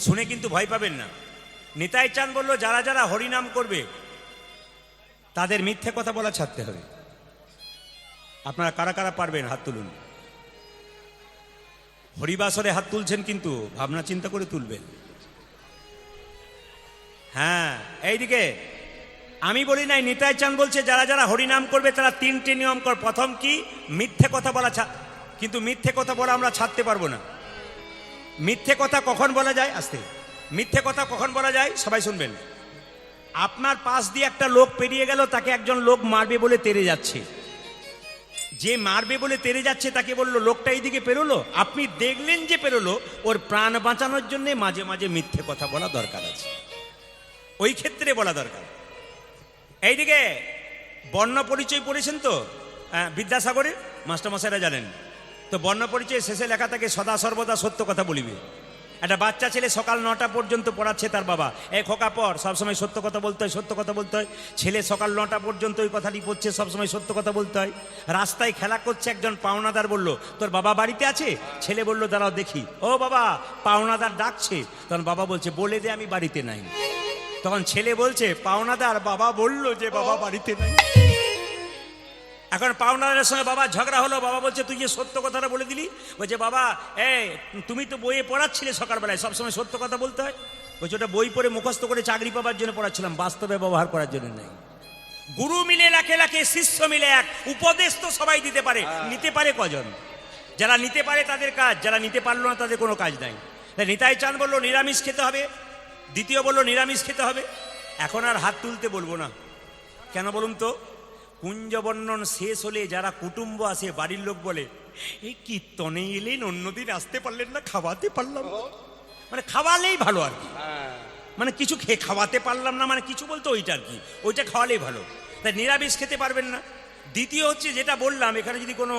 শুনে কিন্তু ভয় পাবেন না। নিতাই চাঁদ বললো যারা যারা হরিনাম করবে তাদের মিথ্যে কথা বলা ছাড়তে হবে। আপনারা কারা কারা পারবেন হাত তুলুন। হরিবাসরে হাত তুলছেন কিন্তু ভাবনা চিন্তা করে তুলবেন। হ্যাঁ, এইদিকে আমি বলি নাই, নিতাই চাঁদ বলছে যারা যারা হরিনাম করবে তারা 3টে নিয়ম কর। প্রথম কি? মিথ্যে কথা বলা কিন্তু মিথ্যে কথা বলা আমরা ছাড়তে পারবো না। মিথ্যে কথা কখন বলা যায়? আস্তে। মিথ্যে কথা কখন বলা যায়? সবাই শুনবেন। আপনার পাশ দিয়ে একটা লোক পেরিয়ে গেল, তাকে একজন লোক মারবে বলে তেড়ে যাচ্ছে। যে মারবে বলে তেড়ে যাচ্ছে তাকে বললো লোকটা এইদিকে পেরোলো, আপনি দেখলেন যে পেরোলো, ওর প্রাণ বাঁচানোর জন্য মাঝে মাঝে মিথ্যে কথা বলা দরকার আছে, ওই ক্ষেত্রে বলা দরকার। এইদিকে বর্ণ পরিচয় পড়েছেন তো বিদ্যাসাগরের মাস্টারমশাইরা জানেন তো, বর্ণ পরিচয় শেষে লেখা থাকে সদা সর্বদা সত্য কথা বলিবে। একটা বাচ্চা ছেলে সকাল 9টা পর্যন্ত পড়াচ্ছে তার বাবা, এই খোকা পড়, সবসময় সত্য কথা বলতে হয়, সত্য কথা বলতে হয়। ছেলে সকাল 9টা পর্যন্ত ওই কথাটি পড়ছে, সবসময় সত্য কথা বলতে হয়। রাস্তায় খেলা করছে, একজন পাওনাদার বলল, তোর বাবা বাড়িতে আছে? ছেলে বলল, দাঁড়াও দেখি। ও বাবা, পাওনাদার ডাকছে। তখন বাবা বলছে, বলে দে আমি বাড়িতে নাই। তখন ছেলে বলছে, পাওনাদার বাবা বলল যে বাবা বাড়িতে নাই। এখন পাওনাদারের সঙ্গে বাবা ঝগড়া হলো। বাবা বলছে, তুই যে সত্য কথাটা বলে দিলি। বলছে, বাবা তুমি তো বইয়ে পড়াচ্ছিলে সকালবেলায়, সবসময় সত্য কথা বলতে হয়। বলছে, ওটা বই পড়ে মুখস্থ করে চাকরি পাবার জন্য পড়াচ্ছিলাম, বাস্তবে ব্যবহার করার জন্য নেই। গুরু মিলে লাখে লাখে, শিষ্য মিলে এক। উপদেশ তো সবাই দিতে পারে, নিতে পারে কজন? যারা নিতে পারে তাদের কাজ, যারা নিতে পারলো না তাদের কোনো কাজ নাই। তাই নিতাই চাঁদ বললো নিরামিষ খেতে হবে, দ্বিতীয় বললো নিরামিষ খেতে হবে। এখন আর হাত তুলতে বলবো না। কেন বলুন তো? কুঞ্জবর্ণন শেষ হলে যারা কুটুম্ব আসে, বাড়ির লোক বলে, এই কীর্তনে এলেন, অন্যদিন আসতে পারলেন না, খাওয়াতে পারলাম না। মানে খাওয়ালেই ভালো আর কি, মানে কিছু খাওয়াতে পারলাম না, মানে কিছু বলতো ওইটা আর কি, ওইটা খাওয়ালেই ভালো। তাই নিরামিষ খেতে পারবেন না। দ্বিতীয় হচ্ছে যেটা বললাম, এখানে যদি কোনো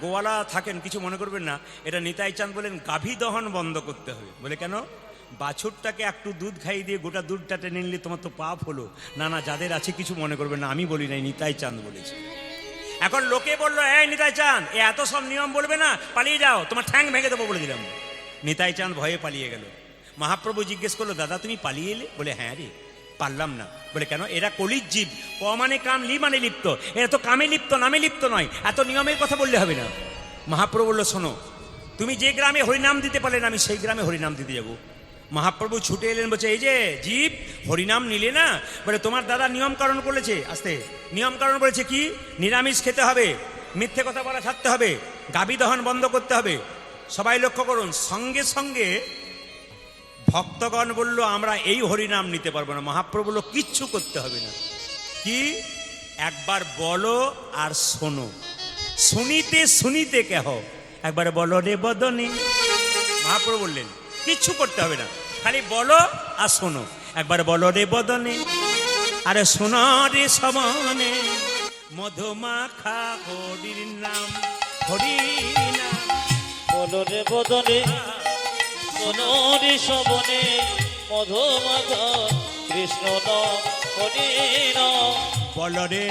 গোয়ালা থাকেন কিছু মনে করবেন না, এটা নিতাই চাঁদ বলেন গাভী দহন বন্ধ করতে হবে। বলে কেন? বাছুরটাকে একটু দুধ খাইয়ে দিয়ে গোটা দুধটা টেনে নিলে তোমার তো পাপ হলো। না না, যাদের আছে কিছু মনে করবেন না, আমি বলি নাই, নিতাই চাঁদ বলেছে। এখন লোকে বললো, এই নিতাই চাঁদ এত সব নিয়ম বলবে না, পালিয়ে যাও, তোমার ঠ্যাং ভেঙে দেবো বলে দিলাম। নিতাই চাঁদ ভয়ে পালিয়ে গেল। মহাপ্রভু জিজ্ঞেস করলো, দাদা তুমি পালিয়ে এলে? বলে, হ্যাঁ রে, পারলাম না। বলে কেন? এরা কলির জীব, ক মানে কাম, লি মানে লিপ্ত। এরা তো কামে লিপ্ত, নামে লিপ্ত নয়, এত নিয়মের কথা বললে হবে না। মহাপ্রভু বললো, শোনো, তুমি যে গ্রামে হরিনাম দিতে পারলে না, আমি সেই গ্রামে হরিনাম দিতে যাবো। মহাপ্রভু ছুটে এলেন, বলছে, এই যে জীব হরিনাম নিলে না, বলে তোমার দাদা নিয়ম কারণ করেছে। আস্তে, নিয়ম কারণ বলেছে কি? নিরামিষ খেতে হবে, মিথ্যে কথা বলা ছাড়তে হবে, গাভী দহন বন্ধ করতে হবে। সবাই লক্ষ্য করুন, সঙ্গে সঙ্গে ভক্তগণ বলল, আমরা এই হরিনাম নিতে পারবো না। মহাপ্রভু বলল, কিচ্ছু করতে হবে না। কি? একবার বলো আর শোনো, শুনিতে শুনিতে কেহ, একবার বলো রে বদনে। মহাপ্রভু বললেন, কিচ্ছু করতে হবে না, খালি বলো আর শোনো। একবার বলো রে বদনে, আরে শোনো রে সবনে, মধুমাখা হরির নাম, হরি নাম। বলো রে বদনে, শোনো রে শ্রবণে, মধুমাখা কৃষ্ণ নাম, হরি নাম। বলো রে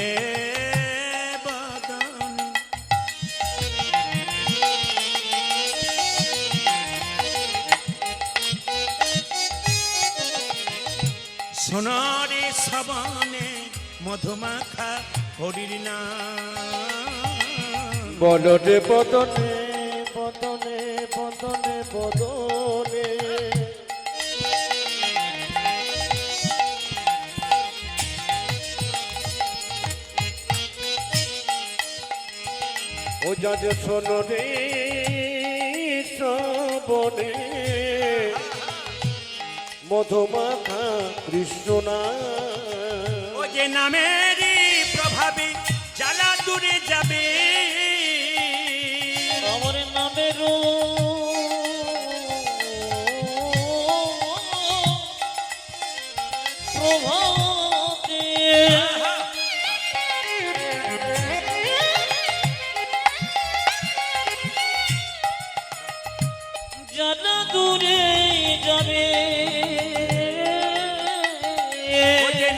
বদনে, শোনো রে সবনে, মধুমাখা হরির নাম। বলো রে বদনে, বদনে, বদনে, বদনে। ও যাতে শোনো রে শ্রবণে, মধুমাখা কৃষ্ণ নাম। ও যে নামেরই প্রভাবে জ্বালা দূরে যাবে, আমার নামের প্রভাতে জানা দূরে যাবে। ও যে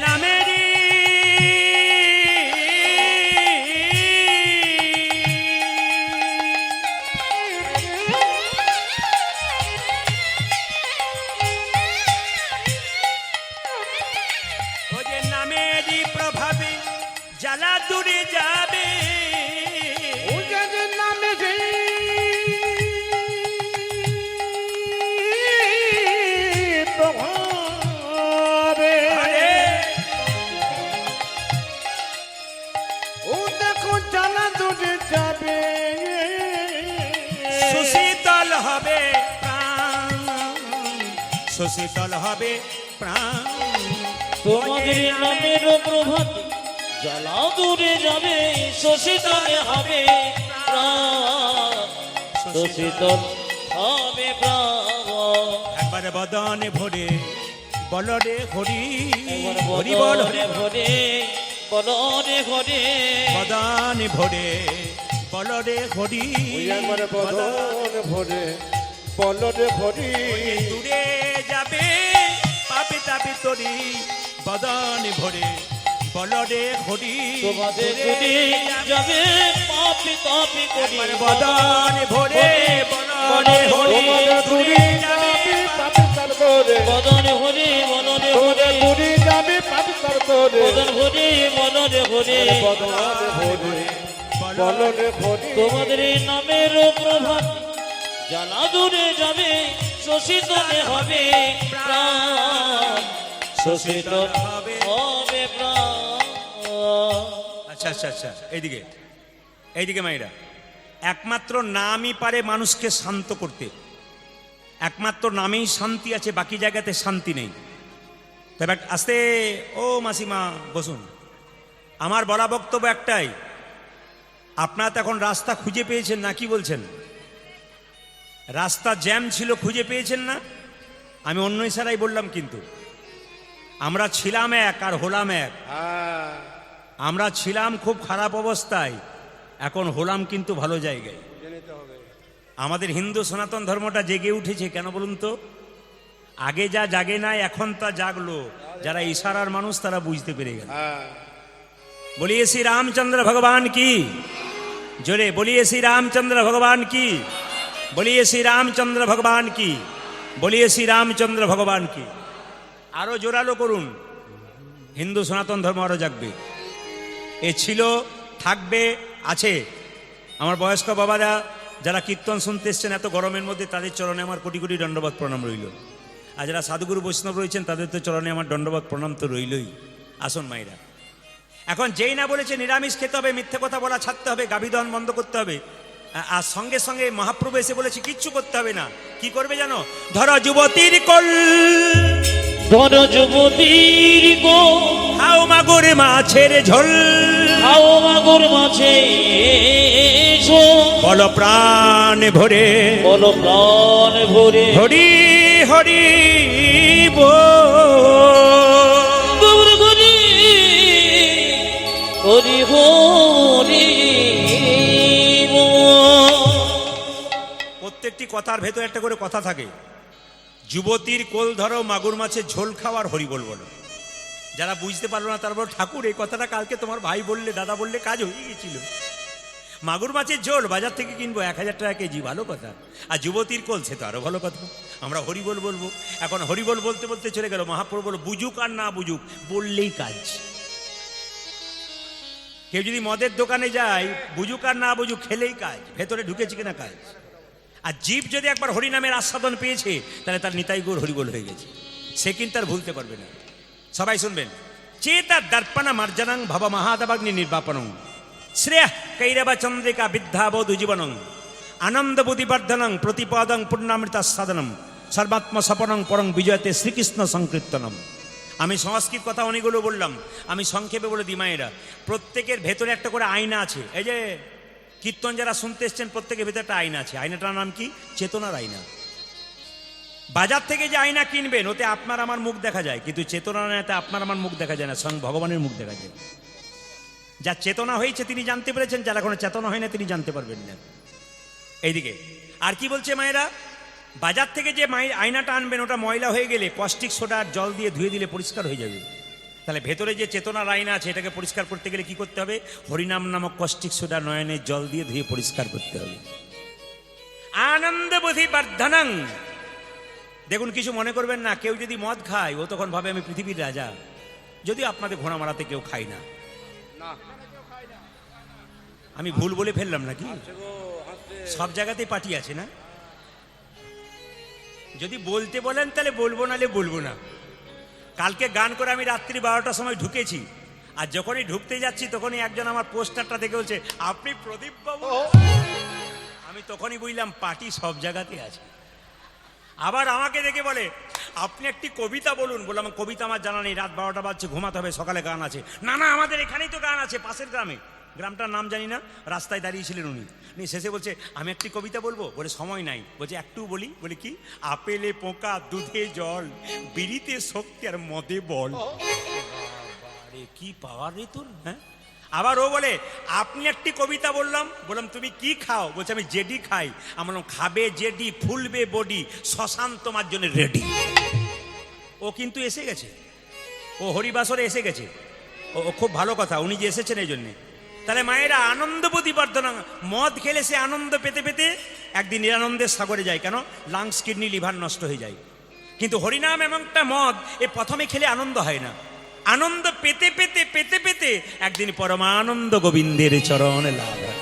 নামেরই প্রভাবে জ্বালা দূরে যাবে। ও যাদের নামে যে প্রভাবে, ও দেখো জ্বালা দূরে যাবে। সুশীতল হবে প্রাণ, সুশীতল হবে প্রাণ। তোমাদের নামের প্রভাতে জ্বালা দূরে যাবে, শোষিতলে হবে প্রাণ, শোষিতল হবে প্রাণ। একবারে বদনে ভরে বলরে হরি, একবার হরি বল বদনে ভরে, বদনে ভরে, বদনে ভরে বলরে হরি। ওই একবারে বদন ভরে বলো রে হরি দূরে যাবে পাপে তাপে তরি বদন ভরে বলো রে হরি তোমাদের দূরে দূরে যাবে পাপি তাপি করি একবার বদন ভরে বলো রে হরি তোমাদের দূরে দূরে যাবে যাবি পাবিত্র করে বদনে হরি বদনে তোমাদের হরি দূরে যাবি পাবিত্র করে বদন হরি বদনে হরি বদন হরি বলো রে হরি তোমাদের এই নামের প্রভাত জানা দূরে যাবে শোষিতনে হবে প্রাণ শোষিত হবে প্রাণ আচ্ছা আচ্ছা আচ্ছা এইদিকে এইদিকে মাইরা একমাত্র নামই পারে মানুষকে শান্ত করতে একমাত্র নামেই শান্তি আছে বাকি জায়গাতে শান্তি নেই তবে আস্তে ও মাসিমা বসুন আমার বলা বক্তব্য একটাই আপনারা তো এখন রাস্তা খুঁজে পেয়েছেন না কি বলছেন রাস্তা জ্যাম ছিল খুঁজে পেয়েছেন না আমি অন্য ইশারাই বললাম কিন্তু আমরা ছিলাম এক আর হলাম এক হ্যাঁ আমরা ছিলাম খুব খারাপ অবস্থায় এখন হলাম কিন্তু ভালো জায়গায় নিতে হবে আমাদের হিন্দু সনাতন ধর্মটা জেগে উঠেছে কেন বলুন তো আগে যা জাগে নাই এখন তা জাগলো যারা ইশারার মানুষ তারা বুঝতে পেরে গেল হ্যাঁ बोलिए श्री रामचंद्र भगवान की जोरे बोलिए श्री रामचंद्र भगवान की बोलिए श्री रामचंद्र भगवान की बोलिए श्री रामचंद्र भगवान की আরো জোরালো করুন হিন্দু সনাতন ধর্ম আরো জাগবে এ ছিল থাকবে আছে আমার বয়স্ক বাবারা যারা কীর্তন শুনতে এসছেন এত গরমের মধ্যে তাদের চরণে আমার কোটি কোটি দণ্ডবত প্রণাম রইল আর যারা সাধুগুরু বৈষ্ণব রয়েছেন তাদের তো চরণে আমার দণ্ডবত প্রণাম তো রইলই আসুন মাইরা এখন যেই না বলেছে নিরামিষ খেতে হবে মিথ্যে কথা বলা ছাড়তে হবে গাভী দহন বন্ধ করতে হবে আর সঙ্গে সঙ্গে মহাপ্রভু এসে বলেছে কিচ্ছু করতে হবে না কি করবে জানো ধরো যুবতীর কোল ধর যুবতীর গো খাও মাগুর মাছের ঝোল খাও মাগুর মাছে বল প্রাণ ভরে বলো প্রাণ ভরে হরি হরি গৌর হরি হরি হরি প্রত্যেকটি কথার ভেতর একটা করে কথা থাকে যুবতীর কোল ধরো মাগুর মাছের ঝোল খাওয়ার হরি বল বলো যারা বুঝতে পারলো না তারপর ঠাকুর এই কথাটা কালকে তোমার ভাই বললে দাদা বললে কাজ হয়ে গেছিল মাগুর মাছের ঝোল বাজার থেকে কিনবো 1000 টাকা কেজি ভালো কথা আর যুবতীর কোল সে তো আরো ভালো কথা আমরা হরিবল বলবো এখন হরিবল বলতে বলতে চলে গেল মহাপ্রভু বলো বুঝুক আর না বুঝুক বললেই কাজ কেউ যদি মদের দোকানে যায় বুঝুক আর না বুঝুক খেলেই কাজ ভেতরে ঢুকেছে কিনা কাজ আর জীব যদি একবার হরিনামের আস্বাদন পেয়েছে তাহলে তার নিতাই গৌর হরিবল হয়ে গেছে সে কিন্তু আর ভুলতে পারবে না সবাই শুনবেন চেতা দর্পণ মার্জনং ভব মহাদবাগ্নি নির্বাপনং শ্রেয় কৈরব চন্দ্রিকা বিদ্যাবোধ জীবনং আনন্দ বুদ্ধিবর্ধনং প্রতিপাদং পূর্ণামৃত সাধনম সর্বাত্ম সপনং পরং বিজয়তে শ্রীকৃষ্ণ সংকীর্তনম আমি সংস্কৃত কথা অনেকগুলো বললাম আমি সংক্ষেপে বলে দিই মায়েরা প্রত্যেকের ভেতরে একটা করে আয়না আছে এই যে কীর্তন যারা শুনতে এসছেন প্রত্যেকের ভেতরে একটা আয়না আছে আয়নাটার নাম কি চেতনার আয়না বাজার থেকে যে আয়না কিনবেন ওতে আপনার আমার মুখ দেখা যায় কিন্তু চেতনার আয়নাতে আপনার আমার মুখ দেখা যায় না স্বয়ং ভগবানের মুখ দেখা যায় যা চেতনা হয়েছে তিনি জানতে পেরেছেন যারা কোনো চেতনা হয় না তিনি জানতে পারবেন না এইদিকে আর কি বলছে মায়েরা বাজার থেকে যে আয়নাটা আনবেন ওটা ময়লা হয়ে গেলে কস্টিক সোডা আর জল দিয়ে ধুয়ে দিলে পরিষ্কার হয়ে যাবে তাহলে ভেতরে যে চেতনার আয়না আছে এটাকে পরিষ্কার করতে গেলে কি করতে হবে হরিনাম নামক কস্টিক সোডা নয়নের জল দিয়ে ধুয়ে পরিষ্কার করতে হবে আনন্দ বুদ্ধি বর্ধনং দেখুন কিছু মনে করবেন না কেউ যদি মদ খায় ও তখন ভাবে আমি পৃথিবীর রাজা যদিও আপনাদের ঘোড়া মারাতে কেউ খায় না আমি ভুল বলে ফেললাম নাকি সব জায়গাতেই পার্টি আছে না যদি বলতে বলেন তাহলে বলবো নালে বলবো না কালকে গান করে আমি রাত্রি 12টার সময় ঢুকেছি আর যখনই ঢুকতে যাচ্ছি তখনই একজন আমার পোস্টারটা দেখে বলছে আপনি প্রদীপ বাবু আমি তখনই বুঝলাম পার্টি সব জায়গাতে আছে আবার আমাকে দেখে বলে আপনি একটি কবিতা বলুন বললাম কবিতা আমার জানা নেই রাত 12টা বাজছে ঘুমাতে হবে সকালে গান আছে না না আমাদের এখানেই তো গান আছে পাশের গ্রামে গ্রামটার নাম জানি না রাস্তায় দাঁড়িয়েছিলেন উনি শেষে বলছে আমি একটি কবিতা বলবো বলে সময় নাই বলছে একটু বলি বলে কি আপেলে পোকা দুধে জল বিড়িতে শক্তি আর মদে বল আরে কি পাওয়ার রে তোর হ্যাঁ আবার ও বলে আপনি একটি কবিতা বললাম তুমি কি খাও? বলছে আমি জেডি খাই। আমি বললাম খাবে জেডি, ফুলবে বডি, শ্মশান তোমার জন্য রেডি। ও কিন্তু এসে গেছে, ও হরিবাসরে এসে গেছে। ও খুব ভালো কথা, উনি যে এসেছেন এই জন্যে। তাহলে মায়েরা আনন্দ প্রতিবর্ধনা, মদ খেলে সে আনন্দ পেতে পেতে একদিন নিরানন্দের সাগরে যায়। কেন? লাংস, কিডনি, লিভার নষ্ট হয়ে যায়। কিন্তু হরিনাম এমনটা মদ, এ প্রথমে খেলে আনন্দ হয় না, আনন্দ পেতে পেতে পেতে পেতে একদিন পরমানন্দ গোবিন্দের চরণ লাভ হয়।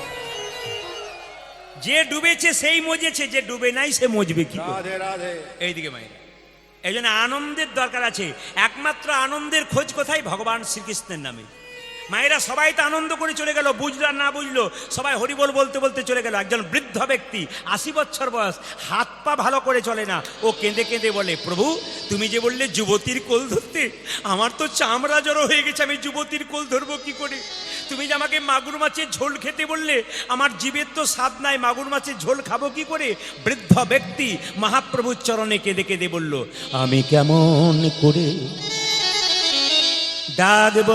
যে ডুবেছে সেই মজেছে, যে ডুবে নাই সে মজবে কি করে? রাধে রাধে। এইদিকে মায়েরা, এই জন্য আনন্দের দরকার আছে। একমাত্র আনন্দের খোঁজ কোথায়? ভগবান শ্রীকৃষ্ণের নামে। মায়েরা সবাই তো আনন্দ করে চলে গেল, বুঝলো আর না বুঝলো সবাই হরিবল বলতে বলতে চলে গেল। একজন বৃদ্ধ ব্যক্তি, 80 বছর বয়স, হাত পা ভালো করে চলে না। ও কেঁদে কেঁদে বলে, প্রভু তুমি যে বললে যুবতীর কোল ধরতে, আমার তো চামড়া জড়ো হয়ে গেছে, আমি যুবতীর কোল ধরবো কি করে? তুমি যে আমাকে মাগুর মাছের ঝোল খেতে বললে, আমার জীবের তো স্বাদ নাই, মাগুর মাছের ঝোল খাবো কি করে? বৃদ্ধ ব্যক্তি মহাপ্রভুর চরণে কেঁদে কেঁদে বলল, আমি কেমন করে ডাকব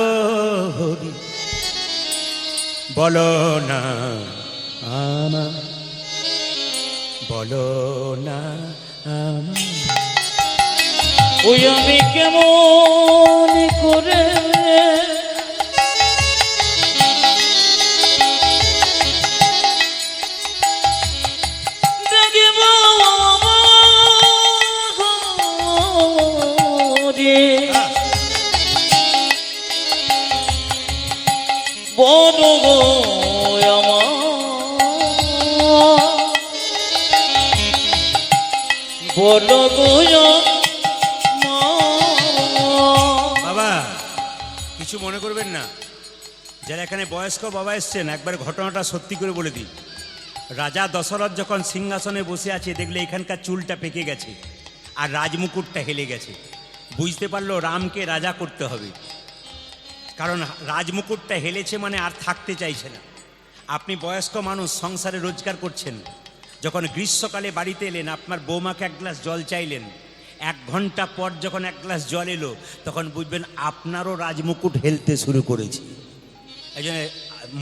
হরি, বলো না আমার, বলো না আমার। ওই আমি কেমন করে ডাকিব রে, বড় গো আমার, বড় গো বাবা কিছু মনে করবেন না, যারা এখানে বয়স্ক বাবা এসছেন, একবার ঘটনাটা সত্যি করে বলে দিই। রাজা দশরথ যখন সিংহাসনে বসে আছে, দেখলে এখানকার চুলটা পেকে গেছে আর রাজমুকুটটা হেলে গেছে। বুঝতে পারলো রামকে রাজা করতে হবে, কারণ রাজমুকুটটা হেলেছে মানে আর থাকতে চাইছে না। আপনি বয়স্ক মানুষ, সংসারে রোজগার করছেন, যখন গ্রীষ্মকালে বাড়িতে এলেন, আপনার বৌমাকে এক গ্লাস জল চাইলেন, 1 ঘন্টা পর যখন 1 গ্লাস জল এলো, তখন বুঝবেন আপনারও রাজমুকুট হেলতে শুরু করেছে। এই জন্য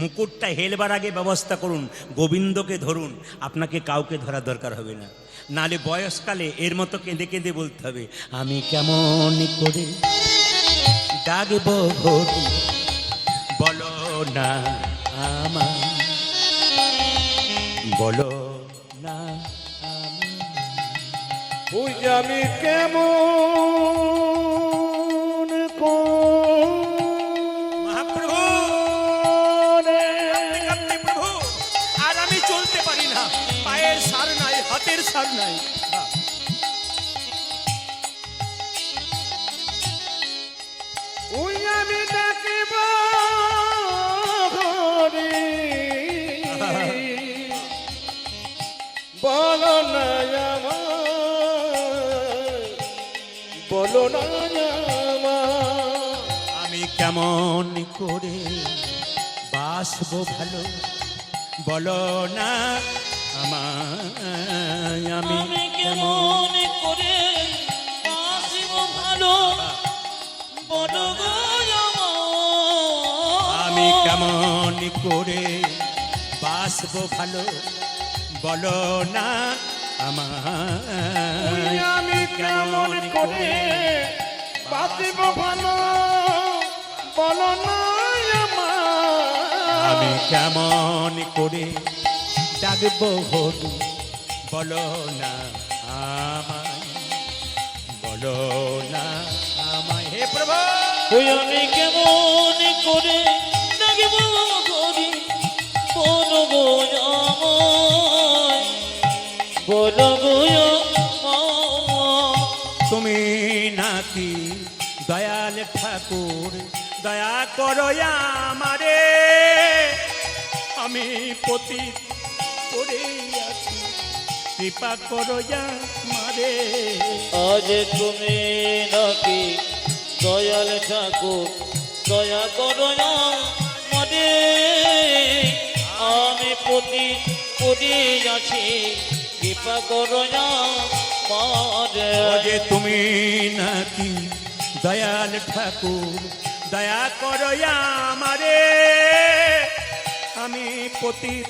মুকুটটা হেলবার আগে ব্যবস্থা করুন, গোবিন্দকে ধরুন, আপনাকে কাউকে ধরা দরকার হবে না। নালে বয়সকালে এর মতো কেঁদে কেঁদে বলতে হবে, আমি কেমন করে ডাকব হরি, বলো না আমার, বলো না আমার। ওই যে আমি কেমন মহাপ্রভু করে কাঁদতে প্রভু, আর আমি চলতে পারি না, পায়ের সার নাই, হাতের সার নাই। ওই আমি ডাকিব হরি, বলো না আমার, বলো না আমার। আমি কেমন করে বাসবো ভালো, বলো না আমায়। আমি আমি কেমন করে বাঁচিব ভালো, বড় গো আমার। আমি কেমন করে বাসবো ভালো, বলো না ওই আমায়। আমি কেমন করে বাঁচিব ভালো, বলো না আমার। আমি কেমন করে ডাকবো হরি, বলো না আমায়, বলো না আমায়। হে প্রভু, ওই আমি কেমন করে ডাকিব হরি, বড় গো আমার, বড় গো আমার। তুমি নাকি দয়াল ঠাকুর, দয়া করো আমারে, আমি পতিত করে আছি, কৃপা করো আমারে। আজ তুমি নাকি দয়াল ঠাকুর, দয়া করো আমারে, আমি পতি পতি আছি, কৃপা করো আমারে। যে তুমি নাকি দয়াল ঠাকুর, দয়া করো আমারে, পতিত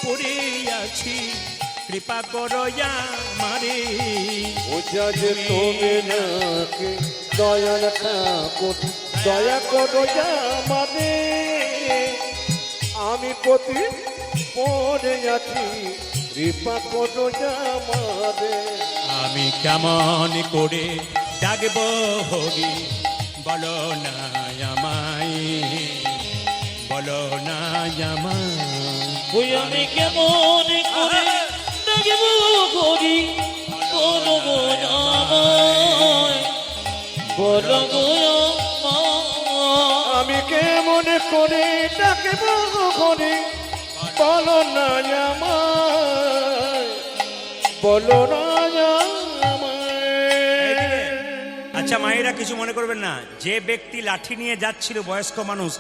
পড়িয়াছি কৃপা করো আমারে। বোঝা যে তুমি নাকি দয়াল ঠাকুর, দয়া করো আমারে। আমি পতি পড়ে আছি, কৃপা করো আমারে। আমি কেমন করে ডাকব হরি, বলো না আমায়, বলো না আমায়। ওই আমি কেমন করে ডাকব করি, বলো গো আমায়, বলো গো আমায়। আমি কেমন করে ডাকব হরি, বলো না আমায়, বলো না আমায়। আচ্ছা মায়েরা কিছু মনে করবেন না, যে ব্যক্তি লাঠি নিয়ে যাচ্ছিল বয়স্ক মানুষ,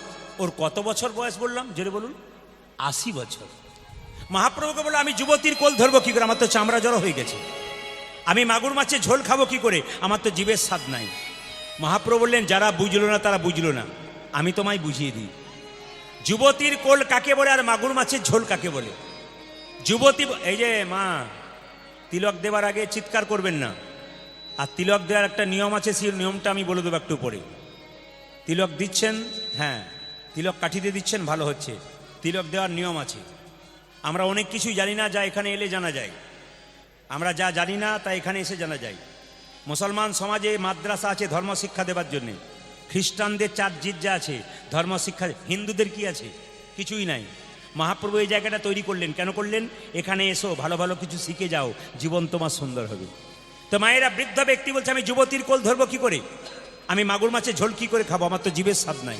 ওর কত বছর বয়স বললাম জোরে বলুন? 80 বছর। মহাপ্রভুকে বললো আমি যুবতীর কোল ধরবো কি করে, আমার তো চামড়া জড়ো হয়ে গেছে। আমি মাগুর মাছের ঝোল খাবো কি করে, আমার তো জীবের স্বাদ নাই। মহাপ্রভু বললেন যারা বুঝলো না তারা বুঝলো না, আমি তোমায় বুঝিয়ে দিই। যুবতীর কোল কাকে বলে আর মাগুর মাছের ঝোল কাকে বলে? যুবতী, এই যে মা, তিলক দেবার আগে চিৎকার করবেন না। আর তিলক দেওয়ার একটা নিয়ম আছে, সেই নিয়মটা আমি বলে দেবো একটু পরে। তিলক দিচ্ছেন, হ্যাঁ তিলক কাঠিতে দিচ্ছেন, ভালো হচ্ছে। তিলক দেওয়ার নিয়ম আছে। আমরা অনেক কিছুই জানি না, যা এখানে এলে জানা যায়। আমরা যা জানি না তা এখানে এসে জানা যায়। মুসলমান সমাজে মাদ্রাসা আছে ধর্ম শিক্ষা দেবার জন্যে, খ্রিস্টানদের চার্চ গির্জা আছে ধর্ম শিক্ষা, হিন্দুদের কি আছে? কিছুই নাই। মহাপ্রভু এই জায়গাটা তৈরি করলেন, কেন করলেন? এখানে এসো, ভালো ভালো কিছু শিখে যাও, জীবন তোমার সুন্দর হবে। তো মায়েরা, বৃদ্ধ ব্যক্তি বলছে আমি যুবতীর কোল ধরবো কি করে, আমি মাগুর মাছের ঝোল কি করে খাবো, আমার তো জীবের স্বাদ নাই।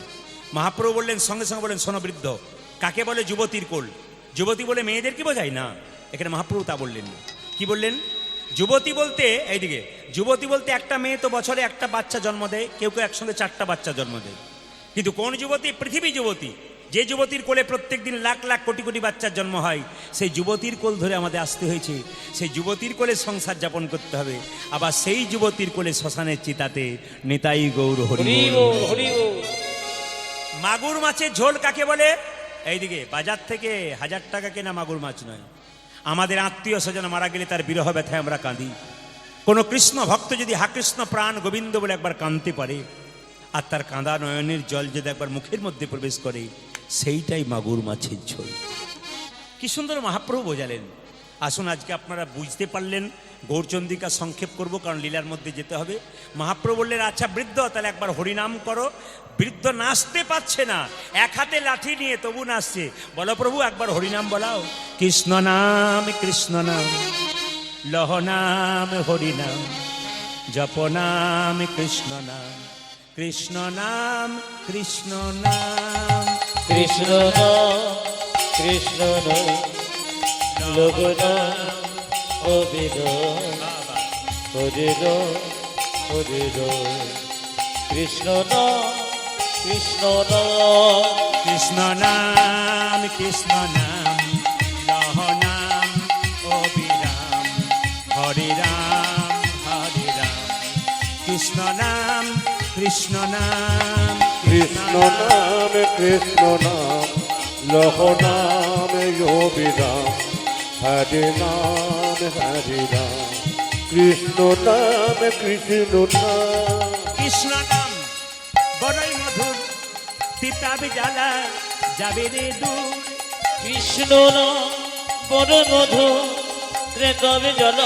মহাপ্রভু বললেন, সঙ্গে সঙ্গে বললেন শোনো বৃদ্ধ, কাকে বলে যুবতীর কোল? যুবতী বলে মেয়েদের কি বোঝায় না, এখানে মহাপ্রভু তা বললেন না। কি বললেন? যুবতী বলতে, এইদিকে যুবতী বলতে একটা মেয়ে তো বছরে একটা বাচ্চা জন্ম দেয়, কেউ কেউ একসঙ্গে 4টা বাচ্চা জন্ম দেয়। কিন্তু কোন যুবতী? পৃথিবী যুবতী, যে যুবতীর কোলে প্রত্যেক দিন লাখ লাখ কোটি কোটি বাচ্চার জন্ম হয়, সেই যুবতীর কোল ধরে আমাদের আসতে হয়েছে। সেই যুবতীর কোলে সংসার যাপন করতে হবে। আবার সেই যুবতীর কোলে শ্মশানের চিতাতে নিতাই গৌর হরি হরি বল। বল, হরি বল। মাগুর মাছের ঝোল কাকে বলে? এইদিকে বাজার থেকে 1000 টাকা কেনা মাগুর মাছ নয়। আমাদের আত্মীয় স্বজন মারা গেলে তার বিরহ ব্যথায় আমরা কাঁদি। কোনো কৃষ্ণ ভক্ত যদি হা কৃষ্ণ প্রাণ গোবিন্দ বলে একবার কাঁদতে পারে, আর তার কাঁদা নয়নের জল যদি একবার মুখের মধ্যে প্রবেশ করে, সেইটাই মাগুর মাছের ঝোল। কি সুন্দর মহাপ্রভু বোঝালেন। আসুন আজকে আপনারা বুঝতে পারলেন। গৌরচন্দ্রিকা সংক্ষেপ করব, কারণ লীলার মধ্যে যেতে হবে। মহাপ্রভু বললেন আচ্ছা বৃদ্ধ, তাহলে একবার হরিনাম করো। বৃদ্ধ নাচতে পারছে না, এক হাতে লাঠি নিয়ে তবু নাচছে। বলো প্রভু একবার হরিনাম বলাও। কৃষ্ণ নাম কৃষ্ণ নাম, লহ নাম হরিনাম, জপ নাম কৃষ্ণ নাম, কৃষ্ণ নাম কৃষ্ণ নাম। কৃষ্ণ নাম, কৃষ্ণ নাম, লোক নাম, হরি নাম, হরি নাম, হরি নাম। কৃষ্ণ নাম, কৃষ্ণ নাম, কৃষ্ণ নাম কৃষ্ণ নাম, লহ নাম অবিরাম, হরি রাম হরি রাম। কৃষ্ণ নাম কৃষ্ণ নাম, কৃষ্ণ নাম কৃষ্ণ নাম, লহ নাম অবিরাম, হরে নাম হরে রাম। কৃষ্ণ নাম কৃষ্ণ নাম। কৃষ্ণ নাম বড়ই মধুর, তিতাবি জ্বালা যাবে রে দূর। কৃষ্ণ নাম বড় মধু, ত্রেতবে জল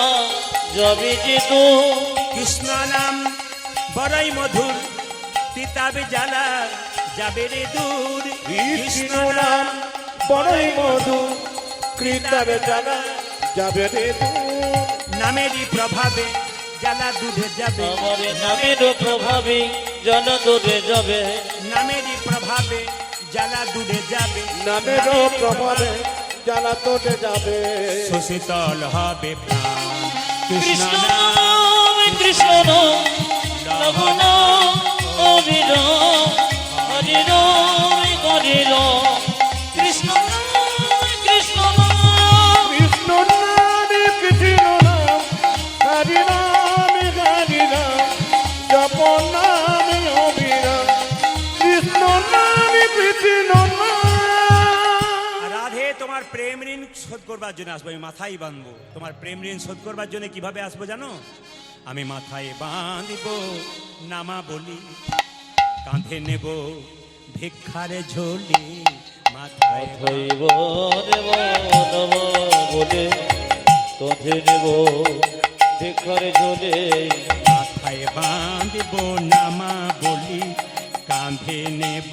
যাবে যে দূর। কৃষ্ণ নাম বড়ই মধুর, তিতাবি জ্বালা যাবে রে দূর। কৃষ্ণ নাম বড়ই মধু, কৃতাবে জানা যাবে রে দূর। নামেরই প্রভাবে জ্বালা দুধে যাবে, আমার নামের প্রভাবে জল দূরে যাবে। নামেরই প্রভাবে জ্বালা দুধে যাবে, নামেরও প্রভাবে জ্বালা তোটে যাবে। সুশীতল হবে প্রাণ। কৃষ্ণ নাম, কৃষ্ণ নাম, লহ নাম অবিরাম, হরি নাম, হরি নাম। কৃষ্ণ নাম, কৃষ্ণ নাম, কৃষ্ণ নাম কৃষ্ণ নাম, হরি নাম হরি নাম, জপ নাম অবিরাম। কৃষ্ণ নাম কৃষ্ণ নাম। রাধে তোমার প্রেম ঋণ শোধ করবার জন্য আসবো, আমি মাথায় বাঁধবো। তোমার প্রেম ঋণ শোধ করবার জন্য কিভাবে আসবো জানো? আমি মাথায় বাঁধব নামা বলি, কাঁধে নেব ভিক্ষারে ঝোলি, মাথায় অথৈব দেব নব বলে কাঁধে নেব ভিক্ষারে ঝোলে। মাথায় বাঁধব নামা বলি, কাঁধে নেব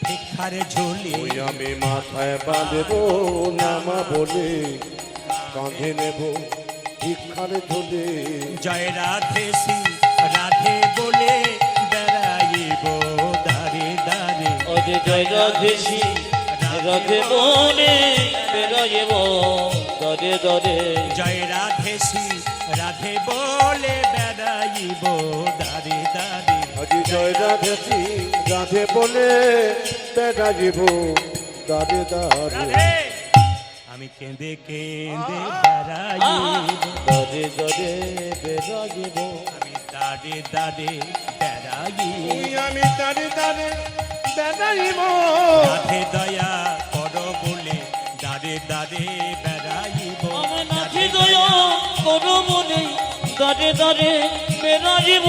ভিক্ষারে ঝোলি। ওই আমি মাথায় বাঁধব নামা বলে, কাঁধে নেব ভিক্ষার ঝোলে। জয় রাধে শ্রী রাধে বলে বেড়াইব দারে দারে। অজে জয় রাধে শ্রী রাধে বনে বেড়াইব দরে দরে। জয় রাধে শ্রী রাধে বলে বেড়াইব দারে দারে। আজি জয় রাধে শ্রী রাধে বলে বেড়াইব দারে দারে। রাধে আমি কেঁদে কেঁদে বেড়াইব দরে দরে বেড়াইব। আমি দারে দারে বেড়াইব। ওই আমি দারে দারে বেড়াইব। রাধে দয়া কর বলে দারে দারে বেড়াইব। আমার নাথে দয়া করো বলে দরে দরে বেড়াইব।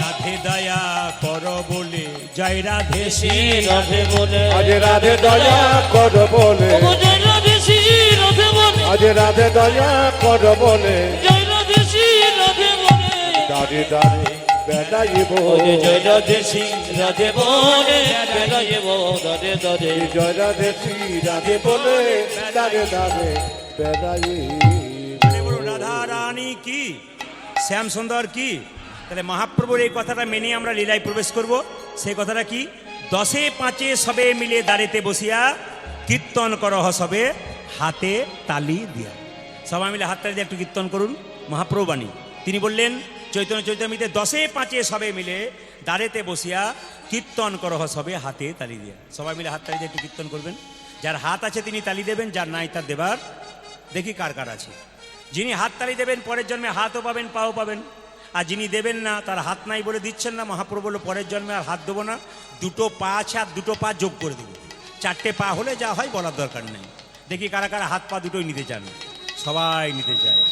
রাধে দয়া কর বলে জয় রাধে শ্রী রাধে বলে আজ রাধে দয়া কর বলে, জয় রাধে শ্রী রাধে বলে আজ রাধে দয়া কর বলে, জয় রাধে শ্রী রাধে বলে। দারে দারে বেড়াইব। ওরে জয় রাধে শ্রী রাধে বলে বেড়াইব দরে দরে। জয় রাধে শ্রী রাধে বলে দারে দারে বেড়াইব। মানে বলুন রাধা রানী কি, শ্যাম সুন্দর কি। তাহলে মহাপ্রভুর এই কথাটা মেনে আমরা লীলায় প্রবেশ করব। সেই কথাটা কি? 10-5 সবে মিলে দাঁড়িতে বসিয়া কীর্তন করহ সবে হাতে তালি দিয়া। সবাই মিলে হাত তালি দিয়ে একটু কীর্তন করুন মহাপ্রভু বাণী। তিনি বললেন চৈতন্য চৈতন্যতে 10-5 সবে মিলে দাঁড়িতে বসিয়া কীর্তন করহ সবে হাতে তালি দিয়া। সবাই মিলে হাত তালি দিয়ে একটু কীর্তন করবেন। যার হাত আছে তিনি তালি দেবেন, যার নাই তার দেবার। দেখি কার কার আছে। যিনি হাত তালি দেবেন পরের জন্মে হাতও পাবেন পাও পাবেন, আর যিনি দেবেন না তার হাত নাই বলে দিচ্ছেন না। মহাপ্রভু বলল পরের জন্মে আর হাত দেবো না, 2 পা আছে আর 2 পা যোগ করে দেবো। 4টে পা হলে যা হয় বলার দরকার নেই। দেখি কারা কারা হাত পা দুটোই নিতে চান। সবাই নিতে চায়।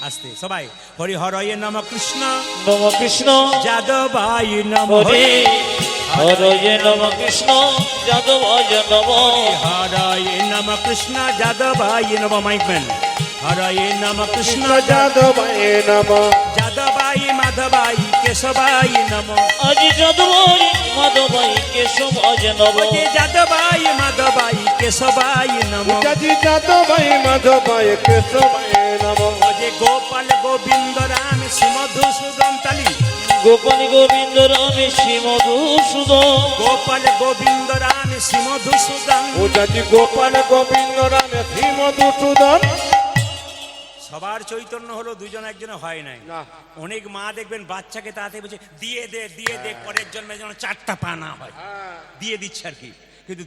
আসতে সবাই হরি হরয়ে নম কৃষ্ণ নম কৃষ্ণ যাদবায় নম হরে হরয়ে নম কৃষ্ণ যাদবায় নম। হরয়ে নম কৃষ্ণ যাদবায় নম। মাইকম্যান হরয়ে নম কৃষ্ণ যাদবায় নমঃ। যাদবাই মাধবাই কেশবাই নম। আজি যাদবাই মাধবাই কেশবায় নম। যাদবাই মাধবাই কেশবাই নম। যাজি যাদবায় মাধবায় কেশবায় নমঃ। যে গোপাল গোবিন্দ রাম শ্রীমধুসূদন তালি। গোপাল গোবিন্দ রাম শ্রী মধুসূদন। গোপাল গোবিন্দ রাম শ্রীমধুসূদন। ও যাজি গোপাল গোবিন্দ রাম শ্রী মধুসূদন। সবার চৈতন্য হলো, দুজন একজনে হয় নাই। না। অনেক মা দেখবেন বাচ্চাকে তাড়াতাড়ি বলছে দিয়ে দে দিয়ে দে, পরের জন্মে যেন 4টা পা না হয়, দিয়ে দিচ্ছে আর কি। কিন্তু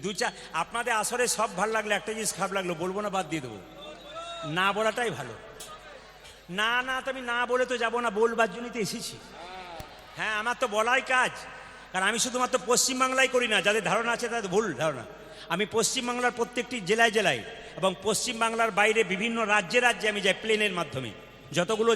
আপনাদের আসরে সব ভালো লাগলো, একটা জিনিস খারাপ লাগলো, বলবো না বাদ দিয়ে দেবো। না বলাটাই ভালো। না না তো আমি না বলে তো যাবো না, বলবার জন্যই তো এসেছি। হ্যাঁ আমার তো বলাই কাজ। কারণ আমি শুধুমাত্র পশ্চিমবাংলায় করি না, যাদের ধারণা আছে তাদের ভুল ধারণা। আমি পশ্চিমবাংলার প্রত্যেকটি জেলায় জেলায় এবং পশ্চিমবাংলার বাইরে বিভিন্ন রাজ্যে রাজ্যে আমি যাই প্লেনের মাধ্যমে। যতগুলো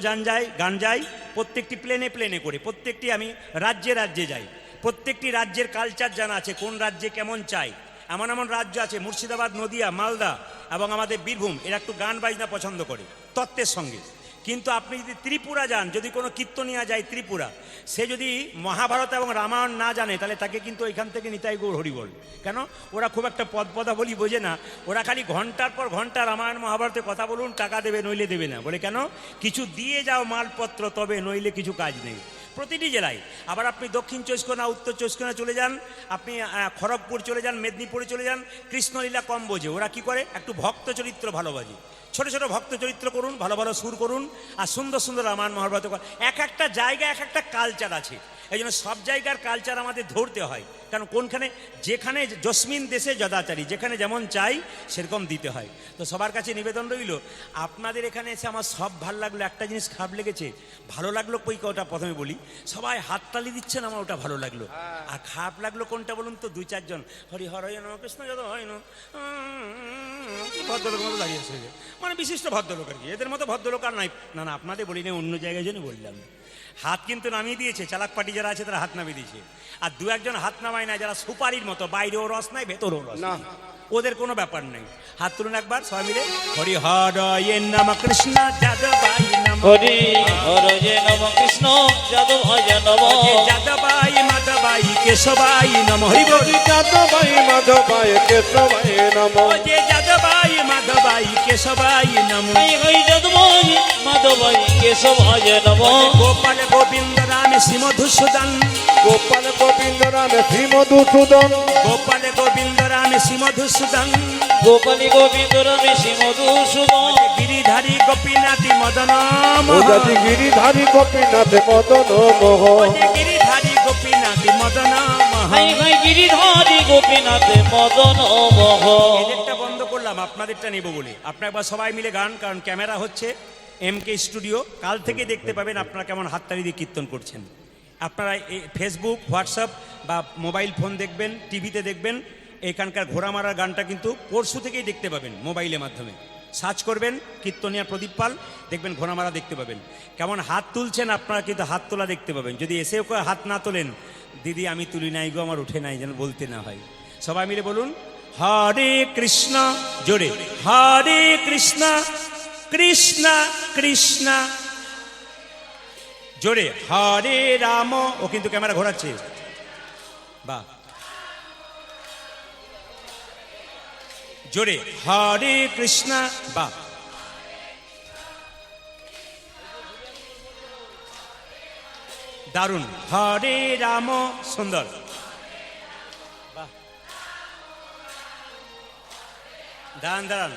গান যায় প্রত্যেকটি প্লেনে প্লেনে করে প্রত্যেকটি আমি রাজ্যে রাজ্যে যাই। প্রত্যেকটি রাজ্যের কালচার জানা আছে, কোন রাজ্যে কেমন চাই। এমন এমন রাজ্য আছে মুর্শিদাবাদ, নদিয়া, মালদা এবং আমাদের বীরভূম, এরা একটু গান বাজনা পছন্দ করে তত্ত্বের সঙ্গে। কিন্তু আপনি যদি ত্রিপুরা যান, যদি কোনো কীর্তনিয়া যায় ত্রিপুরা, সে যদি মহাভারত এবং রামায়ণ না জানে তাহলে তাকে কিন্তু এখান থেকে নিতাই গৌর হরি বল। কেন? ওরা খুব একটা পদাবলী বোঝে না। ওরা খালি ঘন্টার পর ঘন্টা রামায়ণ মহাভারতের কথা বলুন, টাকা দেবে নইলে দেবে না। বলে কেন? কিছু দিয়ে যাও মালপত্র, তবে নইলে কিছু কাজ নেই। প্রতিটি জেলায়। আবার আপনি দক্ষিণ 24 পরগনা, উত্তর 24 পরগনা চলে যান, আপনি খড়গপুর চলে যান, মেদিনীপুরে চলে যান, কৃষ্ণলীলা কম বোঝে। ওরা কি করে? একটু ভক্ত চরিত্র ভালোবাসে। ছোট ছোট ভক্ত চরিত্র করুন, ভালো ভালো সুর করুন, আর সুন্দর সুন্দর রামায়ণ মহাভারত করুন। এক একটা জায়গায় এক একটা কালচার আছে। এই জন্য সব জায়গার কালচার আমাদের ধরতে হয়। কারণ কোনখানে, যেখানে যস্মিন দেশে যদাচারী, যেখানে যেমন চাই সেরকম দিতে হয়। তো সবার কাছে নিবেদন রইল, আপনাদের এখানে এসে আমার সব ভালো লাগলো। একটা জিনিস খারাপ লেগেছে, ভালো লাগলো কই ওটা প্রথমে বলি। সবাই হাততালি দিচ্ছেন, আমার ওটা ভালো লাগলো। আর খারাপ লাগলো কোনটা বলুন তো? 2-4 জন হরি হরয় নম কৃষ্ণ যত হয় না ভদ্রলোকের মতো দাঁড়িয়ে আছে মানে বিশিষ্ট ভদ্রলোক আর কি, এদের মতো ভদ্রলোক আর নাই। না না, আপনাদের বলি না, অন্য জায়গায় জন্য বললাম। হাত কিন্তু নামিয়ে দিয়েছে, চালাক পার্টি যারা আছে তারা হাত নামিয়ে দিয়েছে। আর দু একজন হাত নামায় না, যারা সুপারির মতো, বাইরেও রস নাই ভেতরেও রস না। নাই, ওদের কোনো ব্যাপার নেই। হাত তুলুন একবার সবাই মিলে। হরি হরয়ে নম কৃষ্ণ যাদবাই নম, হরি হরে নম কৃষ্ণ যাদবায় নম, যাদবাই মাধবাই কেশবাই নম। হরি বল। যাদবাই মাধবাই কেশবাই নম, যে যাদবাই মাধবাই কেশবাই নম। হই হই যাদবায় মাধবায় কেশবায় নম, গোপাল গোবিন্দ রাম শ্রী মধুসূদন, গোপাল গোবিন্দ রাম শ্রী মধুসূদন, গোপাল গোবিন্দ রাম শ্রী মধুসূদন, গোপালী গোবিন্দ রামে শ্রী মধুসূদন, গিরিধারী গোপীনাথী মদন ওজাতি গিরিধারী গোপীনাথ মদন মোহন, গিরিধারী গোপীনাথী মদন হাই হাই গিরিধারী গোপীনাথ মদন মোহ। এদেরটা বন্ধ করলাম, আপনাদেরটা নেব বলে। আপনারা একবার সবাই মিলে গান, কারণ ক্যামেরা হচ্ছে MK স্টুডিও, কাল থেকে দেখতে পাবেন আপনারা কেমন হাততালি দিয়ে কীর্তন করছেন। আপনারা এই ফেসবুক, হোয়াটসঅ্যাপ বা মোবাইল ফোন দেখবেন, টিভিতে দেখবেন, এখানকার ঘোড়া মারার গানটা কিন্তু পরশু থেকেই দেখতে পাবেন মোবাইলের মাধ্যমে। সার্চ করবেন কীর্তনিয়া প্রদীপ পাল, দেখবেন ঘোড়া মারা দেখতে পাবেন। কেমন হাত তুলছেন আপনারা কিন্তু হাত তোলা দেখতে পাবেন। যদি এসেও কেউ হাত না তোলেন, দিদি আমি তুলি নাই গো, আমার উঠে নাই, যেন বলতে না হয়। সবাই মিলে বলুন হরে কৃষ্ণ, জোরে হরে কৃষ্ণ কৃষ্ণ কৃষ্ণ, জোরে হরে রাম। ও কিন্তু ক্যামেরা ঘোরাচ্ছে, বাহ। জোরে হরে কৃষ্ণ, বাহ। দারুণ, হরে রাম, সুন্দর, বাহ। দাঁড়ান দাঁড়ান,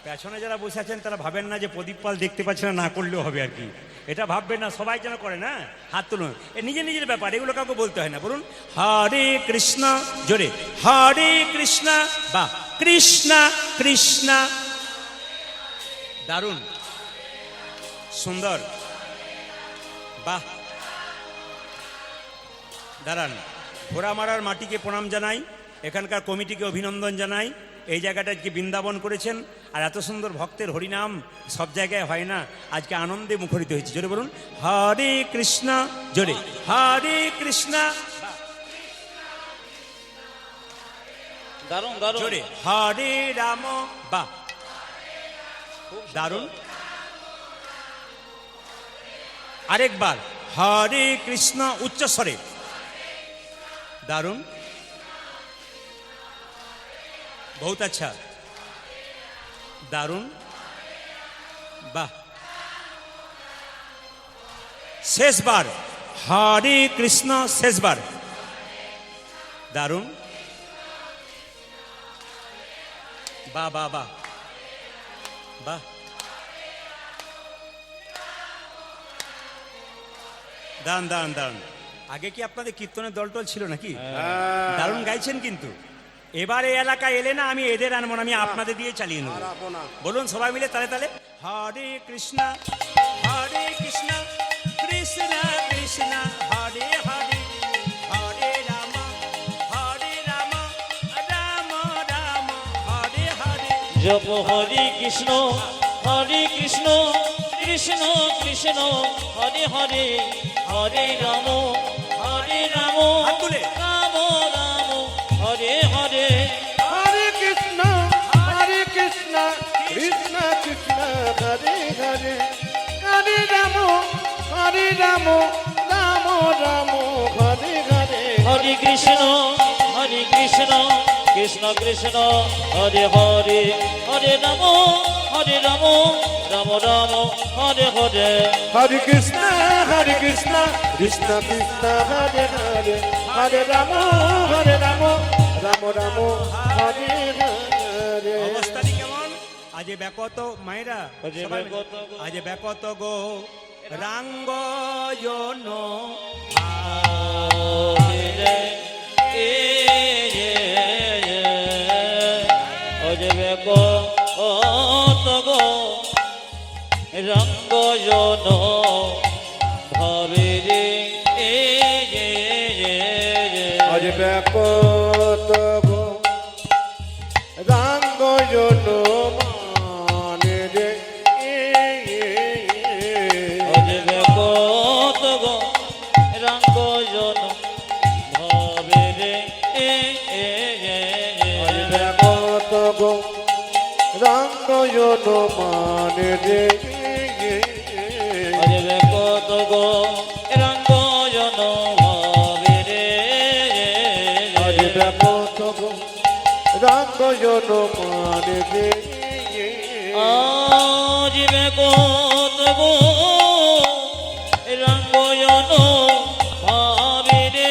পেছনে যারা বসে আছেন তারা ভাবেন না যে প্রদীপ পাল দেখতে পাচ্ছে না, না করলেও হবে আর কি, এটা ভাববেন না। সবাই যেন করে না, হাত তুলুন, এ নিজের নিজের ব্যাপার, এগুলো কাউকে বলতে হয় না। বলুন হরে কৃষ্ণ, জোরে হরে কৃষ্ণ, বাহ, কৃষ্ণ কৃষ্ণ, দারুণ, সুন্দর, বাহ। দাঁড়ান, ঘোড়া মারার মাটিকে প্রণাম জানাই, এখানকার কমিটিকে অভিনন্দন জানাই। এই জায়গাটা আজকে বৃন্দাবন করেছেন, আর এত সুন্দর ভক্তের হরিনাম সব জায়গায় হয় না, আজকে আনন্দে মুখরিত হয়েছে। জোরে বলুন হরে কৃষ্ণ, জোরে হরে কৃষ্ণ, দারুণ দারুণ, জোরে হরে রাম, বাহ, দারুণ। আরেকবার হরে কৃষ্ণ উচ্চস্বরে, দারুণ, बहुत अच्छा, दारुण, वाह। शेष बार हरे कृष्ण, शेष बार, दारुण, वाह वाह वाह वाह। দান দান দান। আগে কি আপনাদের কীর্তনের দলটল ছিল নাকি? দারুণ গাইছেন কিন্তু। এবার এই এলাকায় এলে না, আমি এদের আনবো না, আমি আপনাদের দিয়ে চালিয়ে নেব। বলুন সবাই মিলে তালে তালে হরে কৃষ্ণ কৃষ্ণ কৃষ্ণ কৃষ্ণ হরে হরে, হরে রাম রাম রাম হরে হরে। জপ হরে কৃষ্ণ কৃষ্ণ কৃষ্ণ হরে হরে, হরে রাম হাত তুলে। রাম রাম হরে হরে। হরে কৃষ্ণ কৃষ্ণ কৃষ্ণ হরে হরে, হরে রাম রাম রাম হরে হরে। হরে কৃষ্ণ কৃষ্ণ কৃষ্ণ হরে হরে, হরে রাম রাম রাম হরে হরে। হরে কৃষ্ণ কৃষ্ণ কৃষ্ণ হরে হরে, হরে রাম রাম রাম হরে হরে। অবস্থাটি কেমন? আজ ব্যাকত মায়েরা, আজে সবাই মিলে। ব্যাকত গো। আজ ব্যাকত গো রাঙ্গয়ন রঙ্গজন ভাবে রে, আজ ব্যাপত গো রাঙ্গজন রাঙ্গয়ন মানে রে আরে কত গো রঙ্গজন হবে রে আরে কত গো রাঙ্গয়ন মানে রে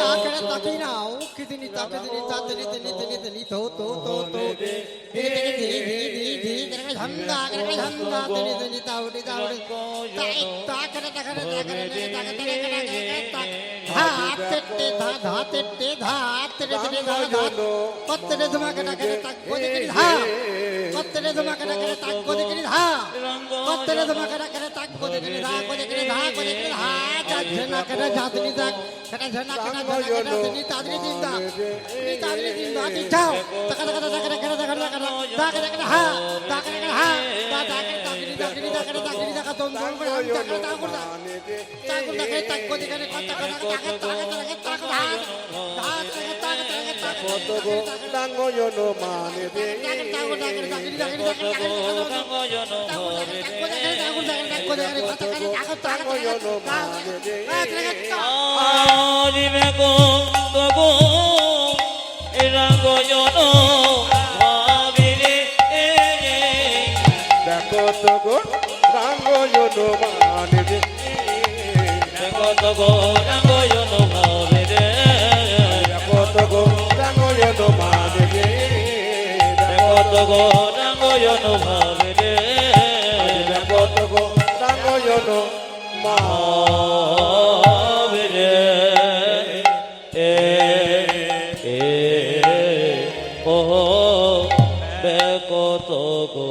আজ কত গো রঙ্গজন হবে রে কত গো রাঙ্গয়ন মানে রে কত গো রাঙ্গয়ন মানে রে কত গো রঙ্গজন হবে রে কত গো রাঙ্গয়ন মানে রে কত গো রঙ্গজন হবে রে কত গো রাঙ্গয়ন মা হবে রে ও বে কত গো